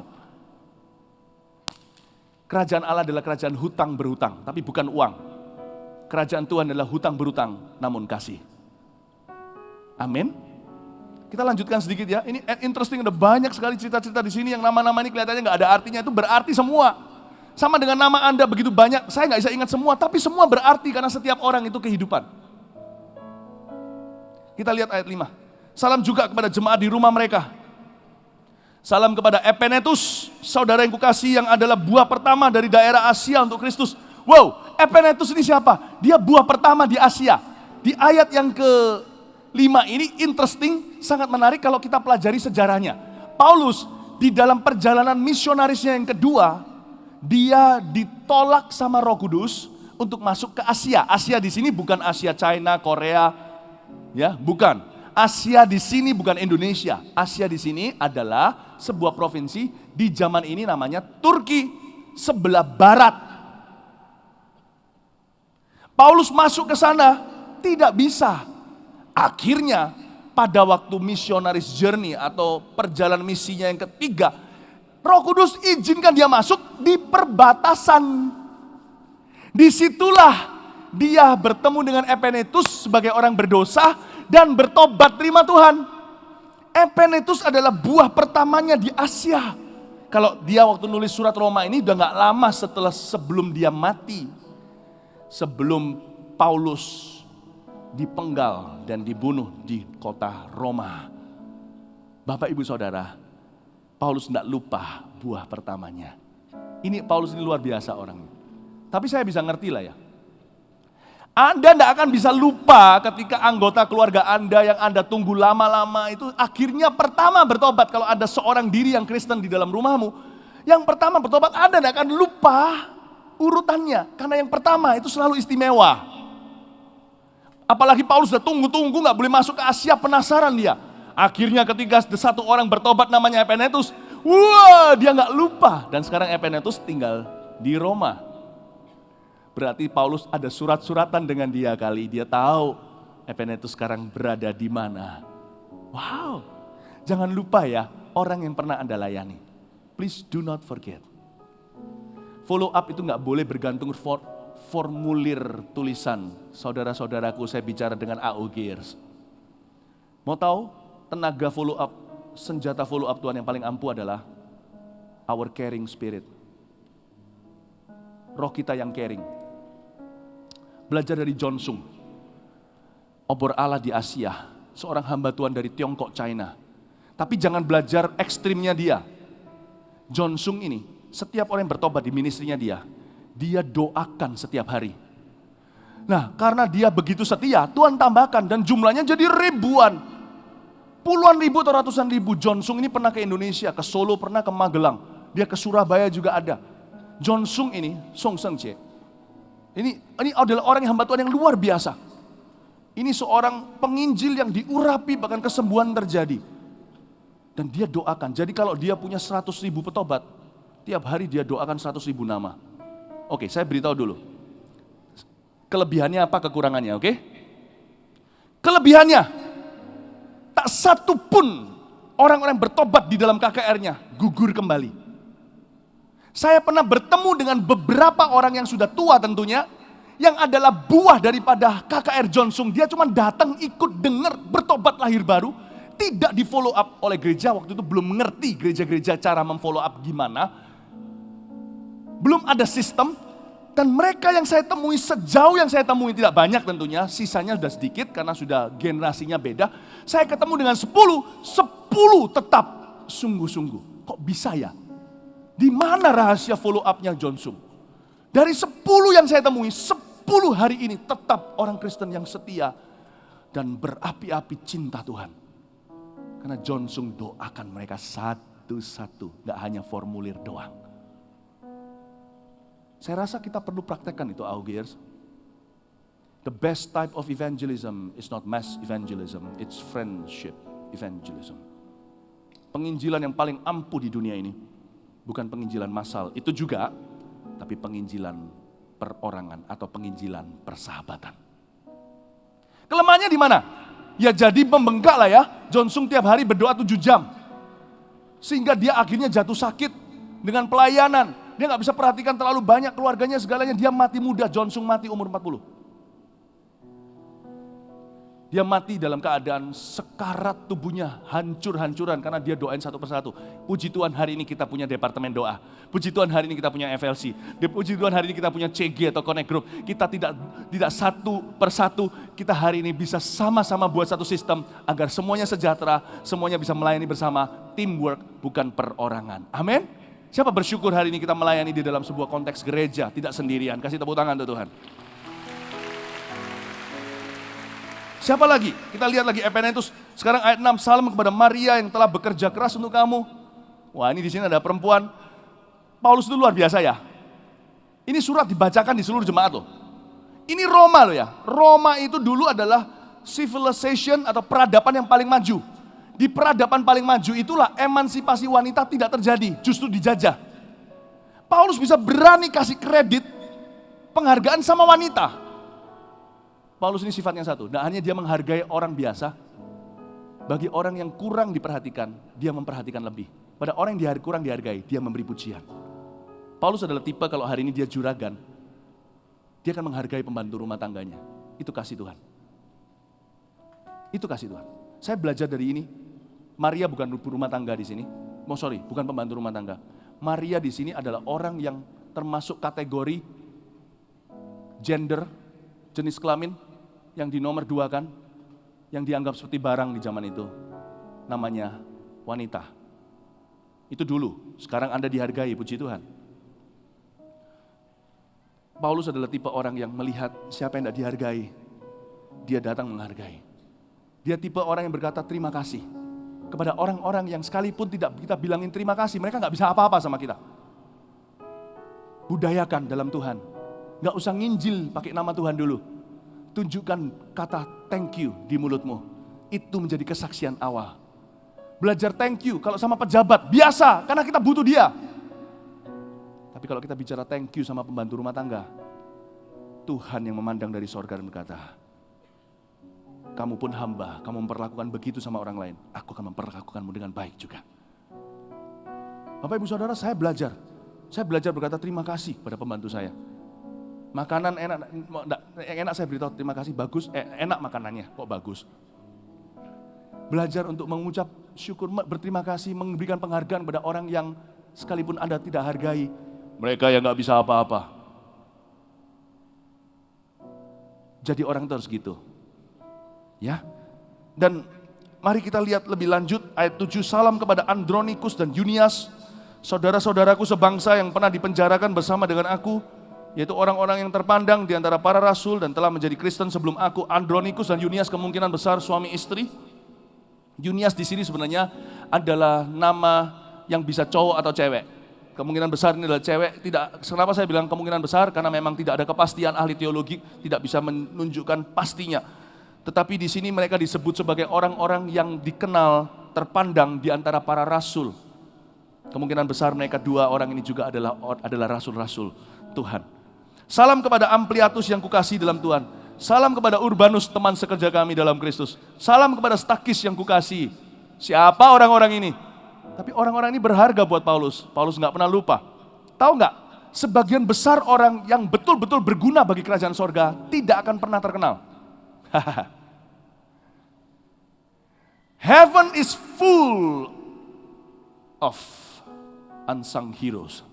Kerajaan Allah adalah kerajaan hutang berhutang, tapi bukan uang. Kerajaan Tuhan adalah hutang berhutang, namun kasih. Amin. Kita lanjutkan sedikit ya. Ini interesting, ada banyak sekali cerita-cerita di sini yang nama-nama ini kelihatannya nggak ada artinya, itu berarti semua. Sama dengan nama Anda begitu banyak, saya nggak bisa ingat semua, tapi semua berarti karena setiap orang itu kehidupan. Kita lihat ayat 5. Salam juga kepada jemaat di rumah mereka. Salam kepada Epenetus, saudara yang kukasih, yang adalah buah pertama dari daerah Asia untuk Kristus. Wow, Epenetus ini siapa? Dia buah pertama di Asia. Di ayat yang ke-5 ini interesting, sangat menarik kalau kita pelajari sejarahnya. Paulus di dalam perjalanan misionarisnya yang kedua, dia ditolak sama Roh Kudus untuk masuk ke Asia. Asia di sini bukan Asia China, Korea, ya, bukan. Asia di sini bukan Indonesia. Asia di sini adalah sebuah provinsi di zaman ini namanya Turki, sebelah barat. Paulus masuk ke sana tidak bisa. Akhirnya pada waktu missionaries journey atau perjalanan misinya yang ketiga, Roh Kudus izinkan dia masuk di perbatasan. Disitulah dia bertemu dengan Epenetus sebagai orang berdosa dan bertobat terima Tuhan. Epenetus adalah buah pertamanya di Asia. Kalau dia waktu nulis surat Roma ini udah gak lama sebelum dia mati. Sebelum Paulus dipenggal dan dibunuh di kota Roma. Bapak ibu saudara, Paulus tidak lupa buah pertamanya. Ini Paulus ini luar biasa orangnya. Tapi saya bisa ngerti lah ya. Anda tidak akan bisa lupa ketika anggota keluarga Anda yang Anda tunggu lama-lama itu akhirnya pertama bertobat. Kalau ada seorang diri yang Kristen di dalam rumahmu, yang pertama bertobat, Anda tidak akan lupa urutannya. Karena yang pertama itu selalu istimewa. Apalagi Paulus sudah tunggu-tunggu gak boleh masuk ke Asia, penasaran dia. Akhirnya ketika satu orang bertobat namanya Epenetus, Wah, dia nggak lupa. Dan sekarang Epenetus tinggal di Roma. Berarti Paulus ada surat-suratan dengan dia kali. Dia tahu Epenetus sekarang berada di mana. Wow, jangan lupa ya orang yang pernah Anda layani. Please do not forget. Follow up itu nggak boleh bergantung formulir tulisan. Saudara-saudaraku, saya bicara dengan AOGers. Mau tahu tenaga follow up, senjata follow up Tuhan yang paling ampuh adalah our caring spirit. Roh kita yang caring. Belajar dari John Sung, obor Allah di Asia, seorang hamba Tuhan dari Tiongkok, China. Tapi jangan belajar ekstrimnya dia. John Sung ini, setiap orang yang bertobat di ministrinya dia doakan setiap hari. Nah, karena dia begitu setia, Tuhan tambahkan dan jumlahnya jadi ribuan. Puluhan ribu atau ratusan ribu. John Sung ini pernah ke Indonesia, ke Solo, pernah ke Magelang. Dia ke Surabaya juga ada. John Sung ini, Song Seng Che. Ini adalah orang yang hamba Tuhan yang luar biasa. Ini seorang penginjil yang diurapi bahkan kesembuhan terjadi. Dan dia doakan. Jadi kalau dia punya 100 ribu petobat, tiap hari dia doakan 100 ribu nama. Oke, saya beritahu dulu. Kelebihannya apa, kekurangannya, oke? Kelebihannya, tak satu pun orang-orang bertobat di dalam KKR-nya gugur kembali. Saya pernah bertemu dengan beberapa orang yang sudah tua tentunya, yang adalah buah daripada KKR John Sung. Dia cuma datang ikut dengar bertobat lahir baru, tidak di follow up oleh gereja. Waktu itu belum mengerti gereja-gereja cara memfollow up gimana. Belum ada sistem. Dan mereka yang saya temui, sejauh yang saya temui tidak banyak tentunya, sisanya sudah sedikit karena sudah generasinya beda. Saya ketemu dengan 10 tetap sungguh-sungguh. Kok bisa ya? Di mana rahasia follow up-nya John Sung? Dari 10 yang saya temui, 10 hari ini tetap orang Kristen yang setia dan berapi-api cinta Tuhan. Karena John Sung doakan mereka satu-satu, gak hanya formulir doang. Saya rasa kita perlu praktekkan itu, AOGers. The best type of evangelism is not mass evangelism, it's friendship evangelism. Penginjilan yang paling ampuh di dunia ini bukan penginjilan massal, itu juga, tapi penginjilan perorangan atau penginjilan persahabatan. Kelemahannya di mana? Ya jadi membengkak lah ya. John Sung tiap hari berdoa 7 jam. Sehingga dia akhirnya jatuh sakit dengan pelayanan. Dia gak bisa perhatikan terlalu banyak keluarganya, segalanya. Dia mati muda, John Sung mati umur 40. Dia mati dalam keadaan sekarat tubuhnya, hancur-hancuran karena dia doain satu persatu. Puji Tuhan hari ini kita punya departemen doa. Puji Tuhan hari ini kita punya FLC. Puji Tuhan hari ini kita punya CG atau Connect Group. Kita tidak satu persatu, kita hari ini bisa sama-sama buat satu sistem agar semuanya sejahtera, semuanya bisa melayani bersama, teamwork bukan perorangan. Amin. Siapa bersyukur hari ini kita melayani di dalam sebuah konteks gereja, tidak sendirian. Kasih tepuk tangan untuk Tuhan. Siapa lagi? Kita lihat lagi Epenetus. Sekarang ayat 6, salam kepada Maria yang telah bekerja keras untuk kamu. Wah, ini di sini ada perempuan. Paulus itu luar biasa ya. Ini surat dibacakan di seluruh jemaat loh. Ini Roma loh ya. Roma itu dulu adalah civilization atau peradaban yang paling maju. Di peradaban paling maju itulah emansipasi wanita tidak terjadi, justru dijajah. Paulus bisa berani kasih kredit penghargaan sama wanita. Paulus ini sifatnya satu, nah hanya dia menghargai orang biasa. Bagi orang yang kurang diperhatikan, dia memperhatikan lebih. Pada orang yang kurang dihargai, dia memberi pujian. Paulus adalah tipe kalau hari ini dia juragan, dia akan menghargai pembantu rumah tangganya. Itu kasih Tuhan. Itu kasih Tuhan. Saya belajar dari ini. Maria bukan rumah tangga di sini. Bukan pembantu rumah tangga. Maria di sini adalah orang yang termasuk kategori gender, jenis kelamin yang dinomor 2 kan, yang dianggap seperti barang di zaman itu. Namanya wanita. Itu dulu. Sekarang Anda dihargai, puji Tuhan. Paulus adalah tipe orang yang melihat siapa yang tidak dihargai, dia datang menghargai. Dia tipe orang yang berkata terima kasih kepada orang-orang yang sekalipun tidak kita bilangin terima kasih, mereka gak bisa apa-apa sama kita. Budayakan dalam Tuhan. Gak usah nginjil pakai nama Tuhan dulu. Tunjukkan kata thank you di mulutmu. Itu menjadi kesaksian awal. Belajar thank you kalau sama pejabat, biasa karena kita butuh dia. Tapi kalau kita bicara thank you sama pembantu rumah tangga, Tuhan yang memandang dari sorga dan berkata, kamu pun hamba, kamu memperlakukan begitu sama orang lain, aku akan memperlakukanmu dengan baik juga. Bapak Ibu Saudara, saya belajar berkata terima kasih pada pembantu saya. Makanan enak saya beritahu terima kasih, bagus, enak makanannya, kok bagus. Belajar untuk mengucap syukur, berterima kasih, memberikan penghargaan pada orang yang sekalipun Anda tidak hargai. Mereka yang gak bisa apa-apa. Jadi orang terus gitu. Ya. Dan mari kita lihat lebih lanjut ayat 7, salam kepada Andronikus dan Yunias, saudara-saudaraku sebangsa yang pernah dipenjarakan bersama dengan aku, yaitu orang-orang yang terpandang di antara para rasul dan telah menjadi Kristen sebelum aku. Andronikus dan Yunias kemungkinan besar suami istri. Yunias di sini sebenarnya adalah nama yang bisa cowok atau cewek. Kemungkinan besar ini adalah cewek. Tidak. Kenapa saya bilang kemungkinan besar? Karena memang tidak ada kepastian, ahli teologi tidak bisa menunjukkan pastinya. Tetapi di sini mereka disebut sebagai orang-orang yang dikenal terpandang di antara para rasul. Kemungkinan besar mereka dua orang ini juga adalah rasul-rasul Tuhan. Salam kepada Ampliatus yang kukasihi dalam Tuhan. Salam kepada Urbanus teman sekerja kami dalam Kristus. Salam kepada Stakis yang kukasihi. Siapa orang-orang ini? Tapi orang-orang ini berharga buat Paulus. Paulus nggak pernah lupa. Tahu nggak? Sebagian besar orang yang betul-betul berguna bagi kerajaan sorga tidak akan pernah terkenal. Heaven is full of unsung heroes.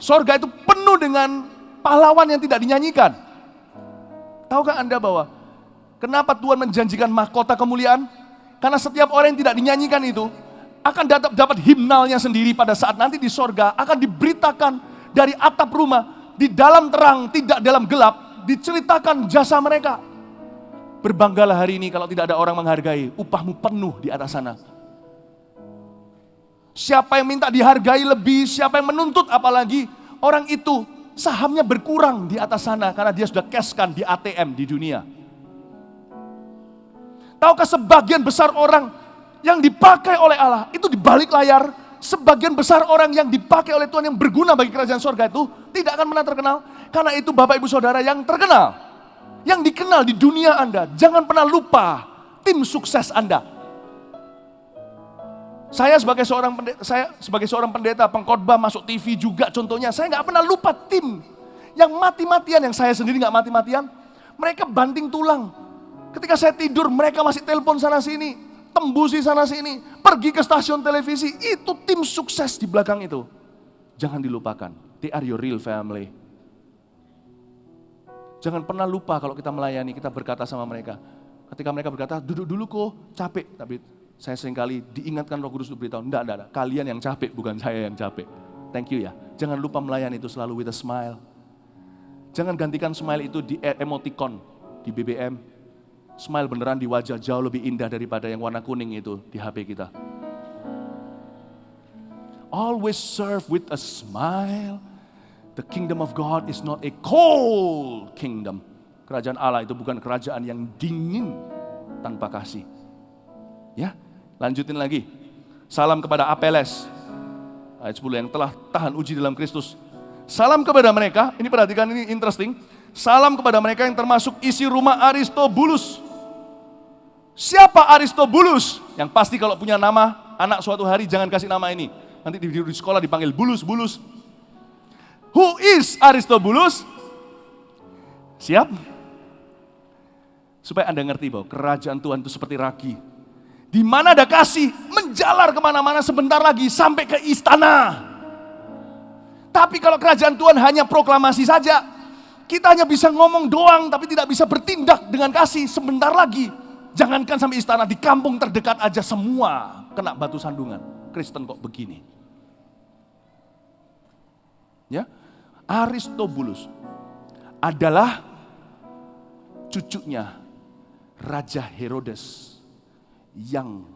Sorga itu penuh dengan pahlawan yang tidak dinyanyikan. Tahukah Anda bahwa kenapa Tuhan menjanjikan mahkota kemuliaan? Karena setiap orang yang tidak dinyanyikan itu akan dapat himnalnya sendiri pada saat nanti di sorga, akan diberitakan dari atap rumah, di dalam terang, tidak dalam gelap, diceritakan jasa mereka. Berbanggalah hari ini kalau tidak ada orang menghargai, upahmu penuh di atas sana. Siapa yang minta dihargai lebih, siapa yang menuntut apalagi, orang itu sahamnya berkurang di atas sana karena dia sudah cashkan di ATM di dunia. Tahukah sebagian besar orang yang dipakai oleh Allah itu di balik layar, sebagian besar orang yang dipakai oleh Tuhan yang berguna bagi kerajaan sorga itu tidak akan pernah terkenal. Karena itu Bapak Ibu Saudara yang terkenal, yang dikenal di dunia Anda, jangan pernah lupa tim sukses Anda. Saya sebagai seorang pendeta, pengkhotbah, masuk TV juga contohnya, saya nggak pernah lupa tim yang mati-matian, yang saya sendiri nggak mati-matian, mereka banting tulang. Ketika saya tidur, mereka masih telepon sana-sini, tembusi sana-sini, pergi ke stasiun televisi. Itu tim sukses di belakang itu. Jangan dilupakan, they are your real family. Jangan pernah lupa kalau kita melayani, kita berkata sama mereka. Ketika mereka berkata, duduk dulu kok, capek. Tapi saya seringkali diingatkan Roh Kudus untuk beritahu, enggak, kalian yang capek, bukan saya yang capek. Thank you ya. Jangan lupa melayani itu selalu with a smile. Jangan gantikan smile itu di emoticon, di BBM. Smile beneran di wajah jauh lebih indah daripada yang warna kuning itu di HP kita. Always serve with a smile. The kingdom of God is not a cold kingdom. Kerajaan Allah itu bukan kerajaan yang dingin tanpa kasih. Ya, lanjutin lagi. Salam kepada Apeles. Ayat 10 yang telah tahan uji dalam Kristus. Salam kepada mereka, ini perhatikan ini interesting. Salam kepada mereka yang termasuk isi rumah Aristobulus. Siapa Aristobulus? Yang pasti kalau punya nama anak suatu hari jangan kasih nama ini. Nanti di sekolah dipanggil Bulus. Who is Aristobulus? Siap? Supaya Anda ngerti bahwa kerajaan Tuhan itu seperti ragi. Di mana ada kasih, menjalar kemana-mana sebentar lagi sampai ke istana. Tapi kalau kerajaan Tuhan hanya proklamasi saja, kita hanya bisa ngomong doang tapi tidak bisa bertindak dengan kasih sebentar lagi. Jangankan sampai istana, di kampung terdekat aja semua kena batu sandungan. Kristen kok begini? Ya, Aristobulus adalah cucunya Raja Herodes yang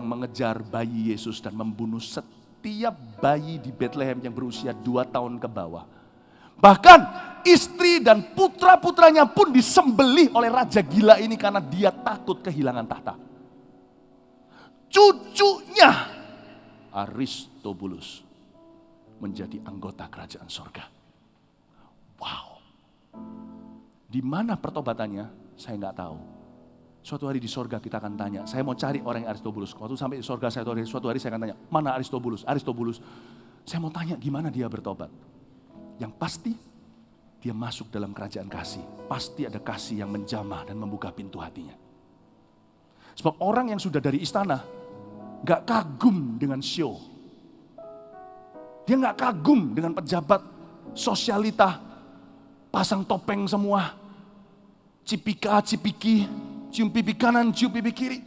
mengejar bayi Yesus dan membunuh setiap bayi di Bethlehem yang berusia 2 tahun ke bawah. Bahkan istri dan putra-putranya pun disembelih oleh raja gila ini karena dia takut kehilangan tahta. Cucunya Aristobulus menjadi anggota kerajaan sorga. Wow. Di mana pertobatannya? Saya nggak tahu. Suatu hari di sorga kita akan tanya. Saya mau cari orang yang Aristobulus. Waktu sampai di sorga suatu hari saya akan tanya, mana Aristobulus? Aristobulus. Saya mau tanya gimana dia bertobat. Yang pasti dia masuk dalam kerajaan kasih. Pasti ada kasih yang menjamah dan membuka pintu hatinya. Sebab orang yang sudah dari istana gak kagum dengan show. Dia gak kagum dengan pejabat sosialita, pasang topeng semua, cipika, cipiki, cium pipi kanan, cium pipi kiri.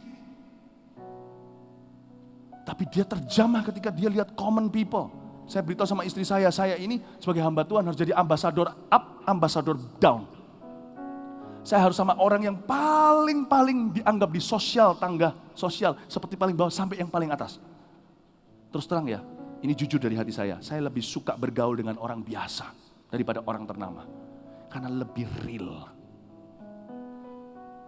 Tapi dia terjamah ketika dia lihat common people. Saya beritahu sama istri saya ini sebagai hamba Tuhan harus jadi ambasador up, ambasador down. Saya harus sama orang yang paling dianggap di sosial, tangga sosial, seperti paling bawah sampai yang paling atas. Terus terang ya, ini jujur dari hati saya lebih suka bergaul dengan orang biasa daripada orang ternama. Karena lebih real.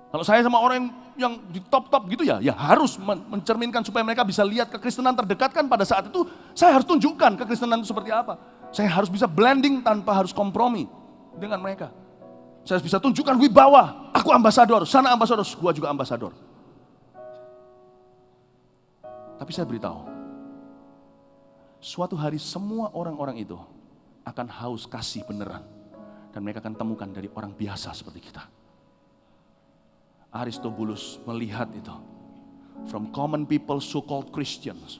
Kalau saya sama orang yang di top gitu ya harus mencerminkan supaya mereka bisa lihat kekristenan terdekat kan pada saat itu saya harus tunjukkan kekristenan itu seperti apa. Saya harus bisa blending tanpa harus kompromi dengan mereka. Saya harus bisa tunjukkan wibawa, aku ambasador, sana ambasador, gua juga ambasador. Tapi saya beritahu, suatu hari semua orang-orang itu akan haus kasih beneran. Dan mereka akan temukan dari orang biasa seperti kita. Aristobulus melihat itu. From common people so-called Christians.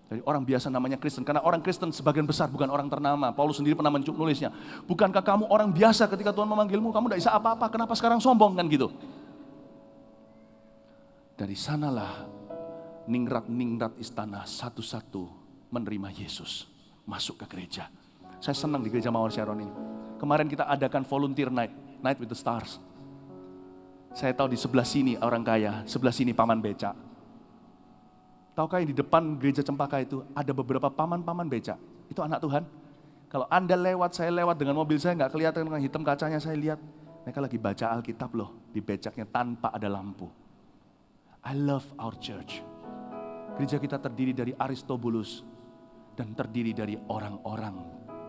Dari orang biasa namanya Kristen. Karena orang Kristen sebagian besar bukan orang ternama. Paulus sendiri pernah menulisnya. Bukankah kamu orang biasa ketika Tuhan memanggilmu? Kamu tidak bisa apa-apa. Kenapa sekarang sombong kan gitu. Dari sanalah ningrat-ningrat istana satu-satu menerima Yesus. Masuk ke gereja. Saya senang di gereja Mawar Sharon ini. Kemarin kita adakan volunteer night. Night with the stars. Saya tahu di sebelah sini orang kaya, sebelah sini paman becak. Tahukah yang di depan gereja Cempaka itu ada beberapa paman-paman becak. Itu anak Tuhan. Kalau Anda lewat, saya lewat dengan mobil saya nggak kelihatan dengan hitam kacanya, saya lihat. Mereka lagi baca Alkitab loh di becaknya tanpa ada lampu. I love our church. Gereja kita terdiri dari Aristobulus dan terdiri dari orang-orang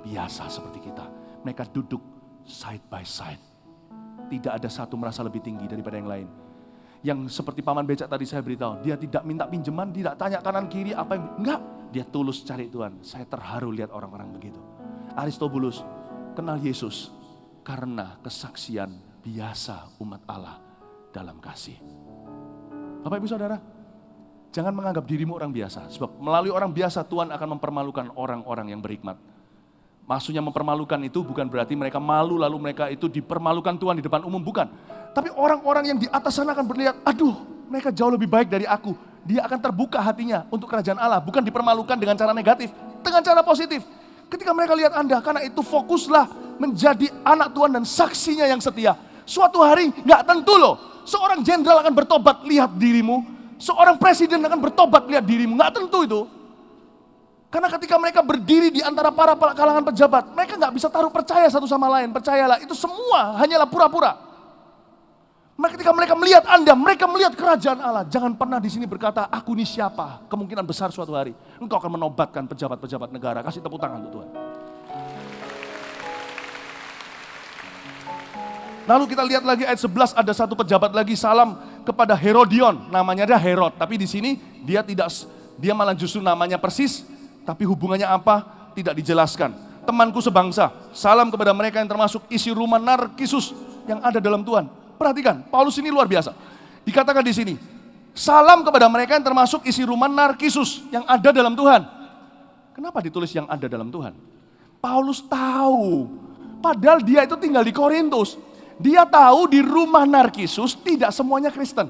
biasa seperti kita. Mereka duduk side by side. Tidak ada satu merasa lebih tinggi daripada yang lain. Yang seperti paman becak tadi saya beritahu, dia tidak minta pinjaman, tidak tanya kanan kiri apa yang, enggak. Dia tulus cari Tuhan. Saya terharu lihat orang-orang begitu. Aristobulus kenal Yesus karena kesaksian biasa umat Allah dalam kasih. Bapak Ibu Saudara, jangan menganggap dirimu orang biasa. Sebab melalui orang biasa Tuhan akan mempermalukan orang-orang yang berhikmat. Maksudnya mempermalukan itu bukan berarti mereka malu lalu mereka itu dipermalukan Tuhan di depan umum, bukan. Tapi orang-orang yang di atas sana akan berlihat, aduh mereka jauh lebih baik dari aku. Dia akan terbuka hatinya untuk kerajaan Allah, bukan dipermalukan dengan cara negatif, dengan cara positif. Ketika mereka lihat Anda, karena itu fokuslah menjadi anak Tuhan dan saksinya yang setia. Suatu hari gak tentu loh, seorang jenderal akan bertobat lihat dirimu, seorang presiden akan bertobat lihat dirimu, gak tentu itu. Karena ketika mereka berdiri di antara para kalangan pejabat, mereka nggak bisa taruh percaya satu sama lain. Percayalah, itu semua hanyalah pura-pura. Ketika mereka melihat Anda, mereka melihat kerajaan Allah. Jangan pernah di sini berkata, aku ini siapa? Kemungkinan besar suatu hari engkau akan menobatkan pejabat-pejabat negara. Kasih tepuk tangan untuk Tuhan. Lalu kita lihat lagi ayat 11, ada satu pejabat lagi salam kepada Herodion. Namanya ada Herod, tapi di sini dia malah justru namanya persis. Tapi hubungannya apa? Tidak dijelaskan. Temanku sebangsa, salam kepada mereka yang termasuk isi rumah Narkisus yang ada dalam Tuhan. Perhatikan, Paulus ini luar biasa. Dikatakan di sini, salam kepada mereka yang termasuk isi rumah Narkisus yang ada dalam Tuhan. Kenapa ditulis yang ada dalam Tuhan? Paulus tahu, padahal dia itu tinggal di Korintus. Dia tahu di rumah Narkisus tidak semuanya Kristen.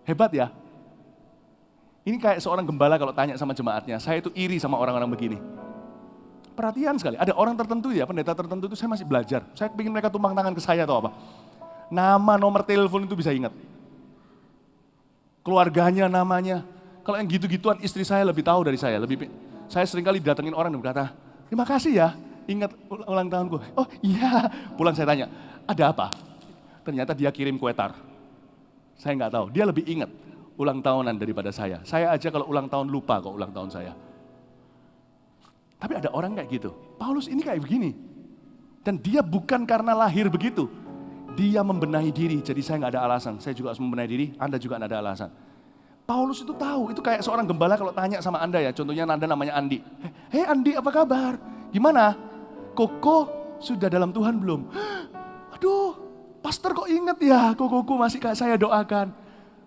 Hebat ya. Ini kayak seorang gembala kalau tanya sama jemaatnya, saya itu iri sama orang-orang begini. Perhatian sekali, ada orang tertentu ya, pendeta tertentu itu saya masih belajar. Saya ingin mereka tumpang tangan ke saya atau apa. Nama, nomor telepon itu bisa ingat. Keluarganya, namanya. Kalau yang gitu-gituan istri saya lebih tahu dari saya. Saya seringkali datengin orang dan berkata, terima kasih ya, ingat ulang tahunku. Oh iya, pulang saya tanya, ada apa? Ternyata dia kirim kue tar. Saya nggak tahu, dia lebih ingat ulang tahunan daripada saya. Saya aja kalau ulang tahun lupa kok ulang tahun saya. Tapi ada orang kayak gitu. Paulus ini kayak begini. Dan dia bukan karena lahir begitu. Dia membenahi diri, jadi saya nggak ada alasan. Saya juga harus membenahi diri, Anda juga nggak ada alasan. Paulus itu tahu, itu kayak seorang gembala kalau tanya sama Anda ya, contohnya Anda namanya Andi. Hei Andi, apa kabar? Gimana? Koko sudah dalam Tuhan belum? Aduh, pastor kok inget ya, kokoku masih saya doakan.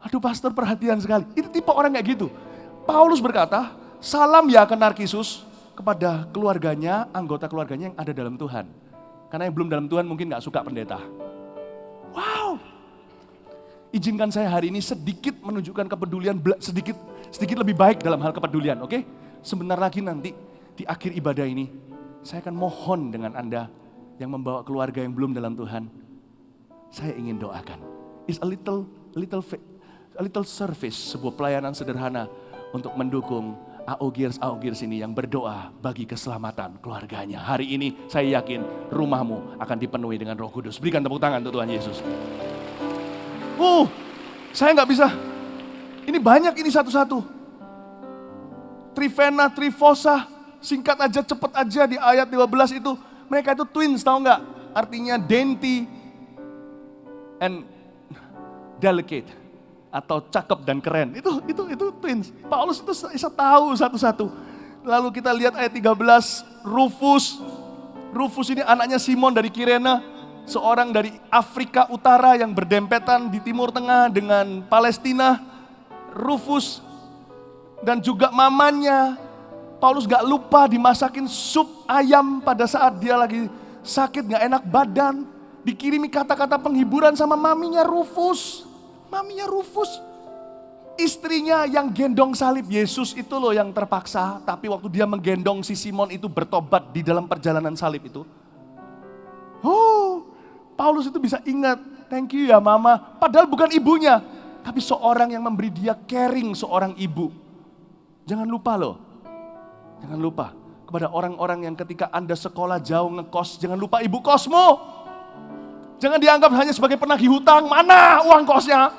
Aduh pastor perhatian sekali. Itu tipe orang kayak gitu. Paulus berkata, salam ya ke Narkisus kepada keluarganya, anggota keluarganya yang ada dalam Tuhan. Karena yang belum dalam Tuhan mungkin gak suka pendeta. Wow. Izinkan saya hari ini sedikit menunjukkan kepedulian, sedikit lebih baik dalam hal kepedulian, oke? Sebentar lagi nanti di akhir ibadah ini, saya akan mohon dengan Anda yang membawa keluarga yang belum dalam Tuhan. Saya ingin doakan. It's a little service, sebuah pelayanan sederhana untuk mendukung AO-Gears ini yang berdoa bagi keselamatan keluarganya. Hari ini saya yakin rumahmu akan dipenuhi dengan Roh Kudus. Berikan tepuk tangan untuk Tuhan Yesus. Saya nggak bisa. Ini banyak ini satu-satu. Trivena, Trifosa, singkat aja, cepet aja di ayat 15 itu. Mereka itu twins, tahu nggak? Artinya dainty and delicate. Atau cakep dan keren. Itu twins. Paulus itu bisa tahu satu-satu. Lalu kita lihat ayat 13, Rufus. Rufus ini anaknya Simon dari Kirene. Seorang dari Afrika Utara yang berdempetan di Timur Tengah dengan Palestina. Rufus dan juga mamanya. Paulus gak lupa dimasakin sup ayam pada saat dia lagi sakit, gak enak badan. Dikirimi kata-kata penghiburan sama maminya Rufus. Maminya Rufus. Istrinya yang gendong salib Yesus itu loh yang terpaksa. Tapi waktu dia menggendong si Simon itu bertobat di dalam perjalanan salib itu. Paulus itu bisa ingat, thank you ya mama. Padahal bukan ibunya, tapi seorang yang memberi dia caring, seorang ibu. Jangan lupa loh, jangan lupa kepada orang-orang yang ketika Anda sekolah jauh ngekos, jangan lupa ibu kosmu. Jangan dianggap hanya sebagai penagih hutang, mana uang kosnya.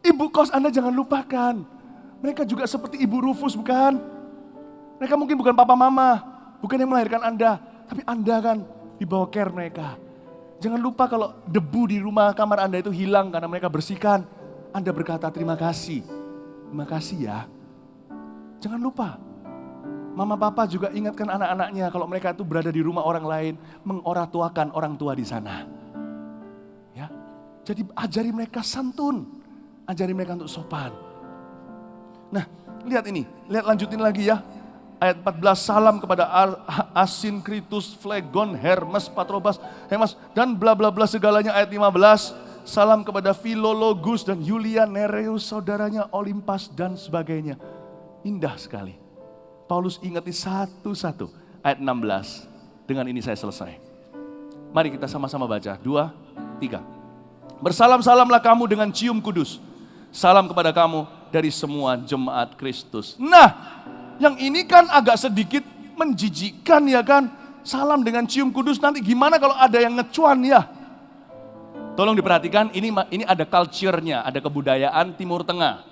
Ibu kos Anda jangan lupakan. Mereka juga seperti ibu Rufus bukan? Mereka mungkin bukan papa mama, bukan yang melahirkan Anda. Tapi Anda kan di bawah care mereka. Jangan lupa kalau debu di rumah kamar Anda itu hilang karena mereka bersihkan. Anda berkata terima kasih. Terima kasih ya. Jangan lupa. Mama papa juga ingatkan anak-anaknya kalau mereka itu berada di rumah orang lain. Mengoratuakan orang tua di sana. Ya, jadi ajari mereka santun. Ajari mereka untuk sopan. Nah, lihat ini. Lihat lanjutin lagi ya. Ayat 14, salam kepada Asinkritus, Flegon, Hermes, Patrobas, Hermas, dan bla bla bla segalanya. Ayat 15, salam kepada Filologus dan Yulia, Nereus, saudaranya, Olimpas, dan sebagainya. Indah sekali. Paulus ingati satu-satu. Ayat 16, dengan ini saya selesai. Mari kita sama-sama baca, 2, 3. Bersalam-salamlah kamu dengan cium kudus. Salam kepada kamu dari semua jemaat Kristus. Nah, yang ini kan agak sedikit menjijikkan ya kan. Salam dengan cium kudus, nanti gimana kalau ada yang ngecuan ya. Tolong diperhatikan, ini ada culture-nya, ada kebudayaan Timur Tengah.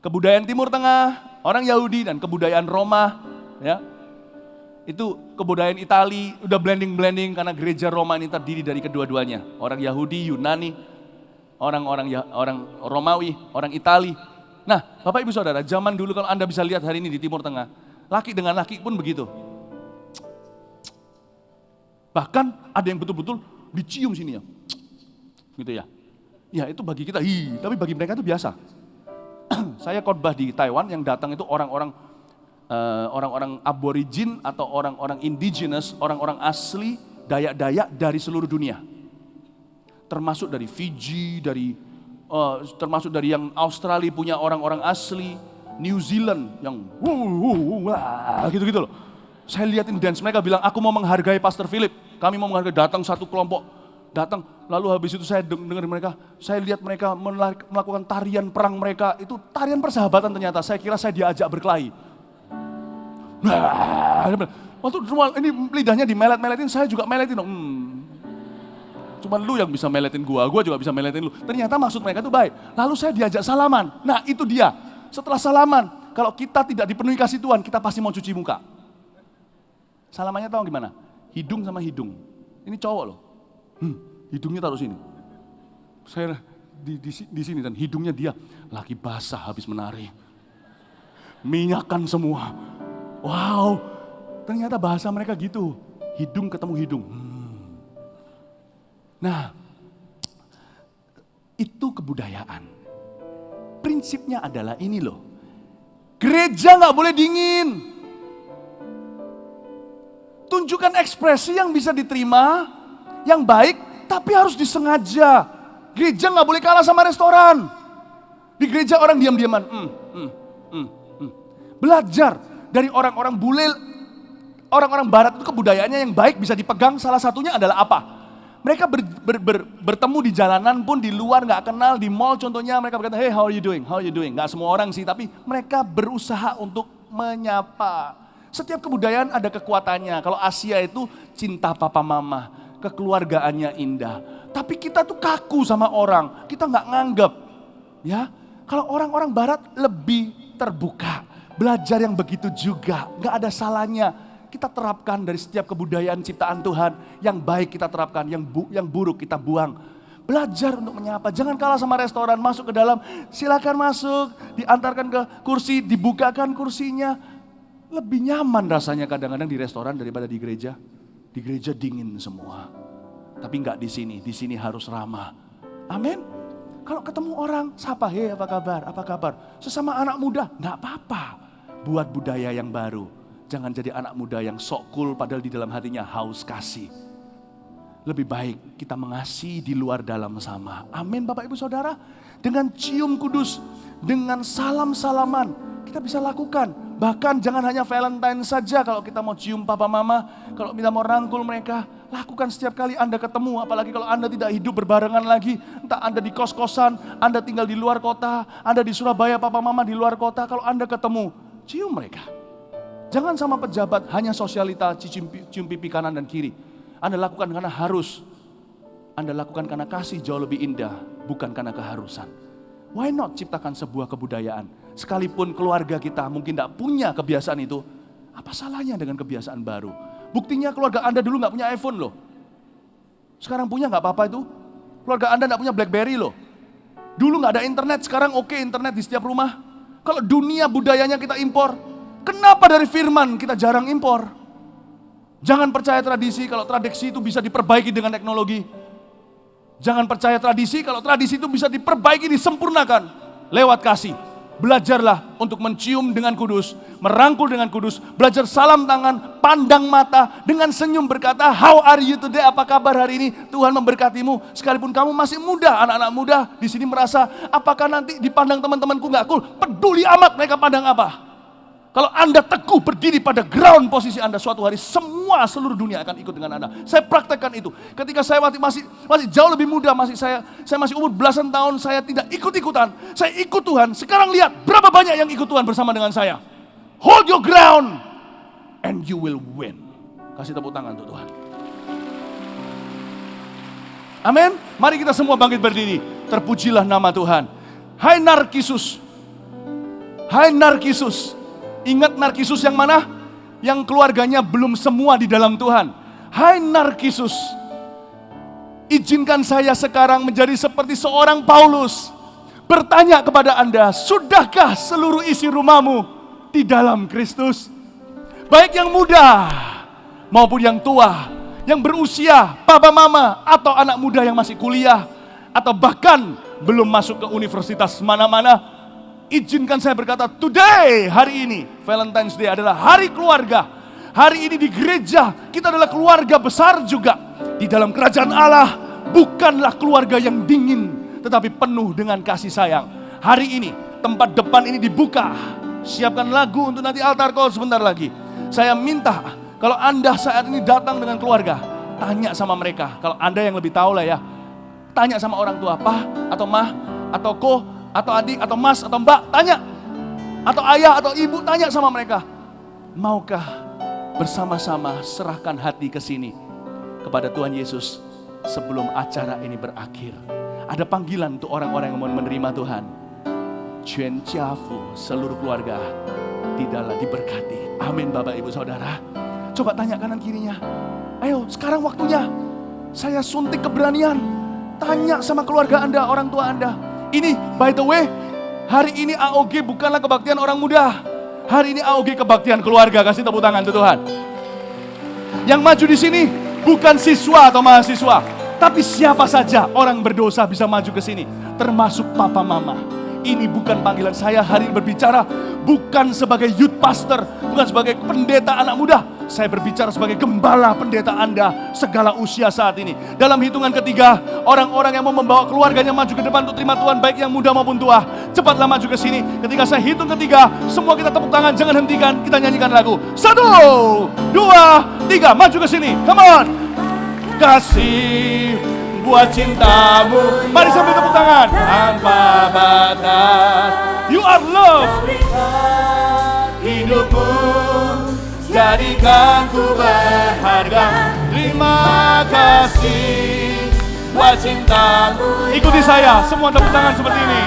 Kebudayaan Timur Tengah, orang Yahudi dan kebudayaan Roma. Ya, itu kebudayaan Itali, udah blending-blending karena gereja Roma ini terdiri dari kedua-duanya. Orang Yahudi, Yunani, orang Romawi, orang Itali. Nah, Bapak Ibu Saudara, zaman dulu kalau Anda bisa lihat hari ini di Timur Tengah, laki dengan laki pun begitu. Bahkan ada yang betul-betul dicium sini ya. Gitu ya. Ya itu bagi kita, tapi bagi mereka itu biasa. Saya khotbah di Taiwan, yang datang itu orang-orang aborigin atau orang-orang indigenous, orang-orang asli Dayak-Dayak dari seluruh dunia. Termasuk dari Fiji, termasuk dari yang Australia punya orang-orang asli, New Zealand yang gitu-gitu loh. Saya lihatin dance, mereka bilang aku mau menghargai Pastor Philip, kami mau menghargai, datang satu kelompok, datang, lalu habis itu saya dengar mereka, saya lihat mereka melakukan tarian perang mereka, itu tarian persahabatan ternyata, saya kira saya diajak berkelahi. Waktu ini lidahnya dimelet-meletin, saya juga meletin. Cuman lu yang bisa meletin gua juga bisa meletin lu. Ternyata maksud mereka itu baik. Lalu saya diajak salaman. Nah itu dia. Setelah salaman, kalau kita tidak dipenuhi kasih Tuhan, kita pasti mau cuci muka. Salamannya tahu gimana? Hidung sama hidung. Ini cowok loh. Hidungnya taruh sini. Saya di sini dan hidungnya dia lagi basah habis menari. Minyakan semua. Wow. Ternyata bahasa mereka gitu. Hidung ketemu hidung. Nah, itu kebudayaan. Prinsipnya adalah ini loh. Gereja gak boleh dingin. Tunjukkan ekspresi yang bisa diterima, yang baik, tapi harus disengaja. Gereja gak boleh kalah sama restoran. Di gereja orang diam-diaman. Belajar dari orang-orang bule, orang-orang barat itu kebudayaannya yang baik bisa dipegang. Salah satunya adalah apa? Mereka bertemu di jalanan pun, di luar gak kenal, di mall contohnya mereka berkata, hey how are you doing, how are you doing. Gak semua orang sih, tapi mereka berusaha untuk menyapa. Setiap kebudayaan ada kekuatannya. Kalau Asia itu cinta papa mama, kekeluargaannya indah. Tapi kita tuh kaku sama orang, kita gak nganggep. Ya, kalau orang-orang barat lebih terbuka, belajar yang begitu juga, gak ada salahnya. Kita terapkan dari setiap kebudayaan ciptaan Tuhan. Yang baik kita terapkan, yang buruk kita buang. Belajar untuk menyapa, jangan kalah sama restoran. Masuk ke dalam, silakan masuk, diantarkan ke kursi, dibukakan kursinya. Lebih nyaman rasanya kadang-kadang di restoran daripada di gereja. Di gereja dingin semua. Tapi enggak di sini harus ramah. Amin. Kalau ketemu orang, sapa, hey apa kabar, apa kabar. Sesama anak muda, enggak apa-apa. Buat budaya yang baru. Jangan jadi anak muda yang sok cool padahal di dalam hatinya haus kasih. Lebih baik kita mengasihi di luar dalam sama. Amin Bapak Ibu Saudara. Dengan cium kudus, dengan salam-salaman kita bisa lakukan. Bahkan jangan hanya Valentine saja kalau kita mau cium papa mama. Kalau kita mau rangkul mereka, lakukan setiap kali Anda ketemu. Apalagi kalau Anda tidak hidup berbarengan lagi. Entah Anda di kos-kosan, Anda tinggal di luar kota, Anda di Surabaya, papa mama di luar kota. Kalau Anda ketemu, cium mereka. Jangan sama pejabat, hanya sosialita, cium pipi kanan dan kiri. Anda lakukan karena harus. Anda lakukan karena kasih jauh lebih indah, bukan karena keharusan. Why not ciptakan sebuah kebudayaan? Sekalipun keluarga kita mungkin tidak punya kebiasaan itu, apa salahnya dengan kebiasaan baru? Buktinya keluarga Anda dulu nggak punya iPhone loh. Sekarang punya nggak apa-apa itu. Keluarga Anda nggak punya BlackBerry loh. Dulu nggak ada internet, sekarang oke internet di setiap rumah. Kalau dunia budayanya kita impor, kenapa dari firman kita jarang impor? Jangan percaya tradisi kalau tradisi itu bisa diperbaiki dengan teknologi. Jangan percaya tradisi kalau tradisi itu bisa diperbaiki, disempurnakan lewat kasih. Belajarlah untuk mencium dengan kudus, merangkul dengan kudus, belajar salam tangan, pandang mata, dengan senyum berkata, how are you today, apa kabar hari ini, Tuhan memberkatimu. Sekalipun kamu masih muda, anak-anak muda di sini merasa, apakah nanti dipandang teman-temanku gak cool, peduli amat mereka pandang apa. Kalau Anda teguh berdiri pada ground posisi Anda, suatu hari semua seluruh dunia akan ikut dengan Anda. Saya praktekkan itu. Ketika saya masih jauh lebih muda, saya masih umur belasan tahun, saya tidak ikut-ikutan. Saya ikut Tuhan. Sekarang lihat berapa banyak yang ikut Tuhan bersama dengan saya. Hold your ground and you will win. Kasih tepuk tangan untuk Tuhan. Amin. Mari kita semua bangkit berdiri. Terpujilah nama Tuhan. Hai Narkisus. Hai Narkisus. Ingat Narkisus yang mana? Yang keluarganya belum semua di dalam Tuhan. Hai Narkisus, izinkan saya sekarang menjadi seperti seorang Paulus. Bertanya kepada Anda, sudahkah seluruh isi rumahmu di dalam Kristus? Baik yang muda maupun yang tua, yang berusia, papa mama, atau anak muda yang masih kuliah, atau bahkan belum masuk ke universitas mana-mana. Izinkan saya berkata, today, hari ini, Valentine's Day adalah hari keluarga. Hari ini di gereja, kita adalah keluarga besar juga. Di dalam kerajaan Allah, bukanlah keluarga yang dingin, tetapi penuh dengan kasih sayang. Hari ini, tempat depan ini dibuka. Siapkan lagu untuk nanti altar call sebentar lagi. Saya minta, kalau Anda saat ini datang dengan keluarga, tanya sama mereka. Kalau Anda yang lebih tahu lah ya, tanya sama orang tua, pa atau mah atau ko, atau adik, atau mas, atau mbak, tanya. Atau ayah, atau ibu, tanya sama mereka. maukah bersama-sama serahkan hati ke sini kepada Tuhan Yesus sebelum acara ini berakhir? Ada panggilan untuk orang-orang yang mau menerima Tuhan. Chuan Jiafu, seluruh keluarga tidaklah diberkati. Amin Bapak Ibu Saudara. Coba tanya kanan kirinya. Ayo sekarang waktunya. Saya suntik keberanian. Tanya sama keluarga Anda, orang tua Anda. Ini by the way, hari ini AOG bukanlah kebaktian orang muda. Hari ini AOG kebaktian keluarga. Kasih tepuk tangan untuk Tuhan. Yang maju di sini bukan siswa atau mahasiswa, tapi siapa saja orang berdosa bisa maju ke sini, termasuk papa mama. Ini bukan panggilan saya hari ini berbicara bukan sebagai youth pastor, bukan sebagai pendeta anak muda. Saya berbicara sebagai gembala pendeta Anda segala usia saat ini. Dalam hitungan ketiga, orang-orang yang mau membawa keluarganya maju ke depan untuk terima Tuhan, baik yang muda maupun tua, cepatlah maju ke sini. Ketika saya hitung ketiga, semua kita tepuk tangan, jangan hentikan, kita nyanyikan lagu. 1, 2, 3, maju ke sini. Come on. Kasih buat cintamu. Mari sambil tepuk tangan. Tanpa batas. You are love. Hidupmu jadikan ku berharga. Terima kasih buat cintamu. Ikuti saya, semua tepuk tangan seperti ini.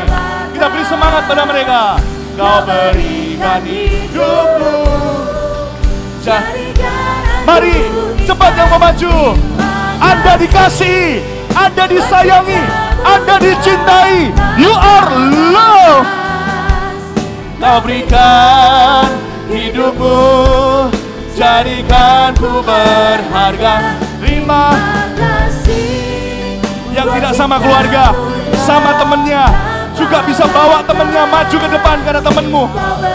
Kita beri semangat pada mereka. Kau berikan hidupmu. Mari, cepat yang mau maju. Anda dikasih, Anda disayangi, Anda dicintai. You are love. Kau berikan hidupmu, jadikan ku berharga. Terima kasih. Yang tidak sama keluarga, sama temennya, juga bisa bawa temennya maju ke depan karena temenmu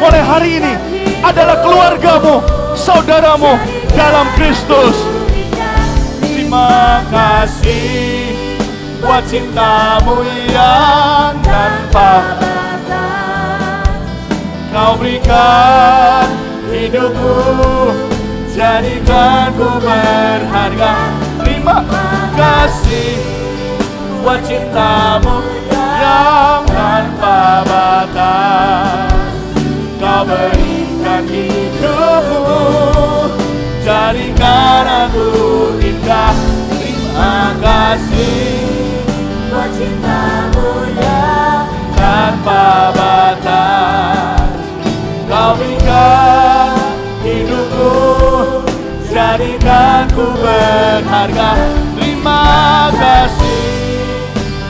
mulai hari ini adalah keluargamu, saudaramu dalam Kristus. Terima kasih buat cintamu yang tanpa batas. Kau berikan hidupmu, jadikan ku berharga. Terima kasih buat cintamu yang tanpa batas. Kau berikan hidupmu, jadikan aku indah. Terima kasih buat cintamu yang tanpa batas. Kau berikan hidupku, jadikan ku berharga. Terima kasih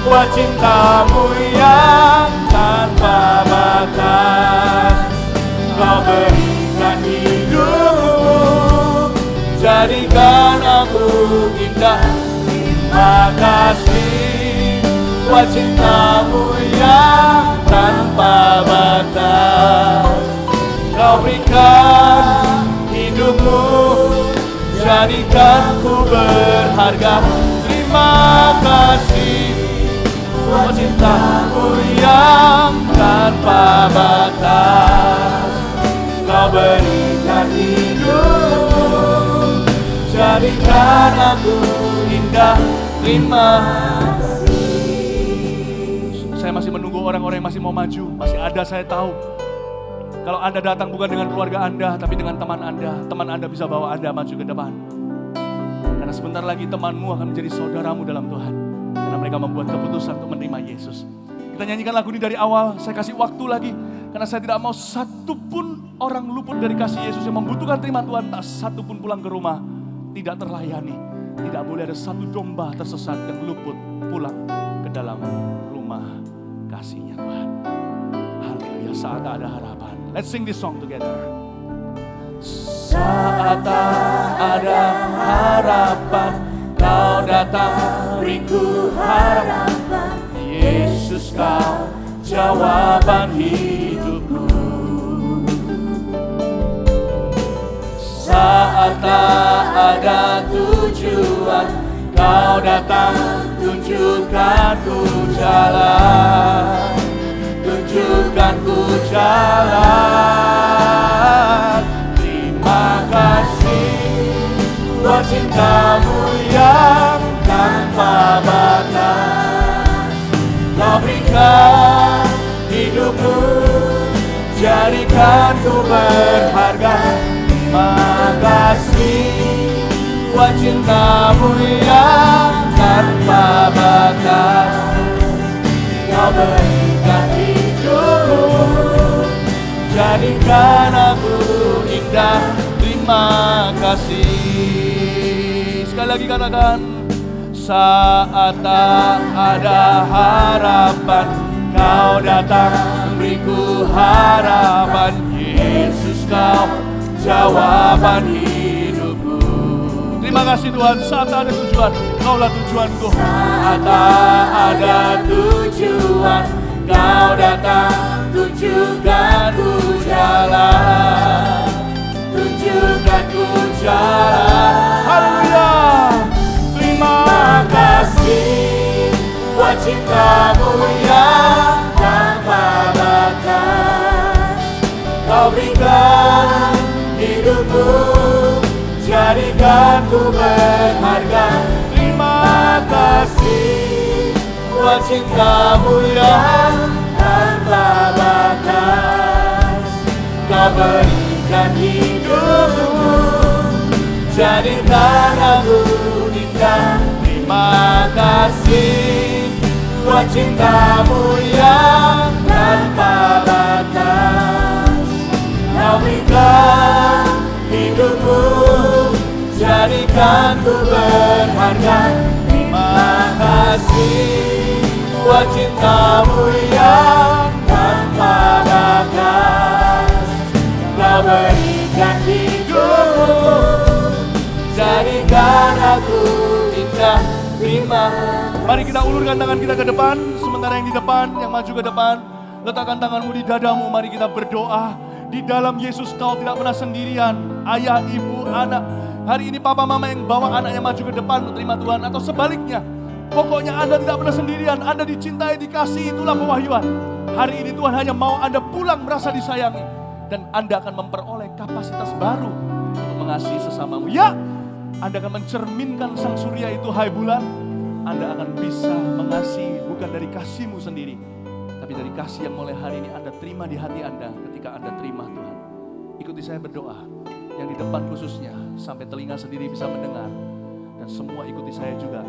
buat cintamu yang tanpa batas. Kau berikan hidupmu, jadikan aku indah. Terima kasih buat cintamu yang tanpa batas. Kau berikan hidupmu, jadikan ku berharga. Terima kasih buat cintamu yang tanpa batas. Kau berikan hidupmu, jadikan aku indah. Terima kasih. Saya masih menunggu orang-orang yang masih mau maju. Masih ada, saya tahu. Kalau Anda datang bukan dengan keluarga Anda, tapi dengan teman Anda bisa bawa Anda maju ke depan. Karena sebentar lagi temanmu akan menjadi saudaramu dalam Tuhan. Karena mereka membuat keputusan untuk menerima Yesus. Kita nyanyikan lagu ini dari awal, saya kasih waktu lagi. Karena saya tidak mau satu pun orang luput dari kasih Yesus yang membutuhkan terima Tuhan. Tak satu pun pulang ke rumah tidak terlayani. Tidak boleh ada satu domba tersesat yang luput pulang ke dalam rumah kasih-Nya Tuhan. Haleluya, saat ada harapan. Let's sing this song together. Saat ada harapan, Kau datang beriku harapan. Yesus, Kau jawaban hidupku. Saat tak ada tujuan, Kau datang tunjukkan ku jalan. Tunjukkan ku jalan. Terima kasih buat cintamu yang tanpa batas. Kau berikan hidupmu, jadikan ku berharga. Buat cintamu yang tanpa batas, Kau berikan hidupmu, jadikan aku indah. Terima kasih. Sekali lagi katakan, saat tak ada harapan, Kau datang beriku harapan. Yesus, Kau jawaban hidupku. Terima kasih Tuhan, saat ada tujuan, Kaulah tujuanku. Saat ada tujuan, Kau datang, tunjukkan ku jalan, tunjukkan ku jalan. Haleluya. Terima kasih buat cintamu yang tanpa batas, Kau berikan hidupmu, jadikan ku berharga. Terima kasih buat cintamu yang tanpa batas, Kau berikan hidupmu, jadikan aku indah. Terima kasih buat cintamu yang tanpa batas, Kau berikan hidupmu, jadikan ku berharga. Terima kasih buat cintamu yang tanpa batas, Kau berikan hidupmu, jadikan aku indah. Terima. Mari kita ulurkan tangan kita ke depan. Sementara yang di depan, yang maju ke depan, letakkan tanganmu di dadamu. Mari kita berdoa. Di dalam Yesus Kau tidak pernah sendirian. Ayah, ibu, anak. Hari ini papa mama yang bawa anaknya maju ke depan untuk terima Tuhan. Atau sebaliknya, pokoknya Anda tidak pernah sendirian. Anda dicintai, dikasihi, itulah pewahyuan. Hari ini Tuhan hanya mau Anda pulang merasa disayangi. Dan Anda akan memperoleh kapasitas baru untuk mengasihi sesamamu. Ya, Anda akan mencerminkan sang surya itu, hai bulan. Anda akan bisa mengasihi bukan dari kasihmu sendiri, tapi dari kasih yang mulai hari ini Anda terima di hati Anda ketika Anda terima Tuhan. Ikuti saya berdoa, yang di depan khususnya, sampai telinga sendiri bisa mendengar. Dan semua ikuti saya juga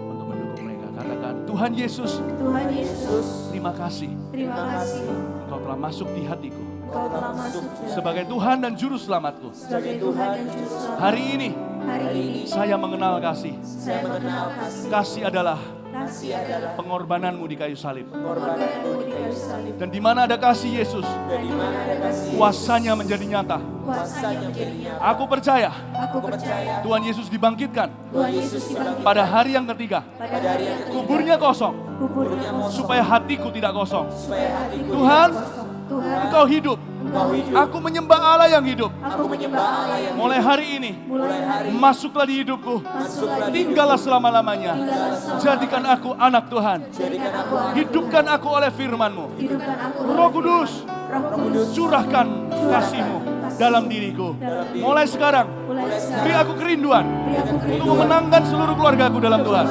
untuk mendukung mereka. Katakan, Tuhan Yesus, Tuhan Yesus, terima kasih. terima kasih. Engkau telah masuk di hatiku Engkau telah masuk sebagai Tuhan dan Juru Selamatku. sebagai Tuhan dan Juru Selamat. Hari ini Hari ini saya mengenal kasih. saya mengenal kasih. Kasih adalah Kasih adalah pengorbananmu di kayu salib. pengorbananmu di kayu salib. Dan di mana ada kasih Yesus, Dan di mana ada kasih, kuasanya menjadi nyata. kuasanya menjadi nyata. Aku percaya Aku percaya Tuhan Yesus dibangkitkan Tuhan Yesus dibangkitkan pada hari yang ketiga. pada hari yang ketiga. Kuburnya kosong, Kuburnya kosong, supaya hatiku tidak kosong. supaya hatiku Tuhan, tidak kosong. Tuhan, Engkau hidup. Engkau hidup. Aku menyembah Allah yang hidup. Aku menyembah Allah yang Mulai hari ini, mulai hari ini. masuklah di hidupku. Masuklah di Tinggallah selama-lamanya. Tinggallah selama-lamanya. Jadikan aku anak Tuhan. Jadikan aku anak Hidupkan aku oleh firman-Mu. hidupkan aku Roh Kudus, Roh Kudus, curahkan kasih-Mu dalam diriku. Mulai sekarang, mulai sekarang beri aku kerinduan beri aku untuk kerinduan, memenangkan seluruh keluargaku dalam Tuhan.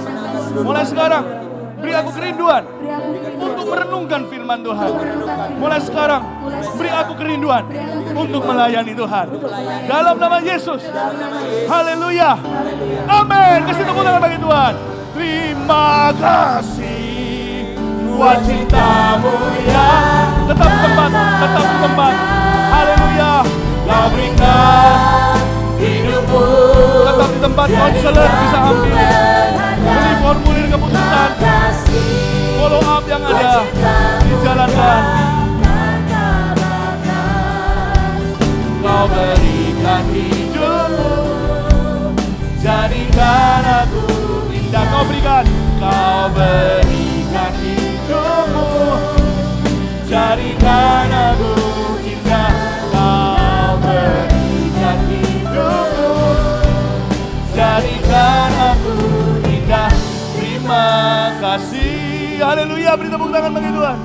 Mulai sekarang, beri aku kerinduan beri aku kerinduan untuk merenungkan firman Tuhan. Mulai sekarang, beri aku kerinduan untuk melayani Tuhan. Dalam nama Yesus. Haleluya. Amin. Kasih tepuk tangan bagi Tuhan. Terima kasih buat cintamu yang tetap di tempat, tetap di tempat. Haleluya. Kau berikan hidupmu. Tetap di tempat, konselor bisa ambil. Beli formulir keputusan. Follow up yang ada dijalankan. Kau berikan hidupmu, jadikan aku indah. Kau berikan hidupmu, jadikan aku indah. Kau berikan hidupmu, jadikan aku indah. Terima kasih. Haleluya, beri tepuk tangan bagi Tuhan.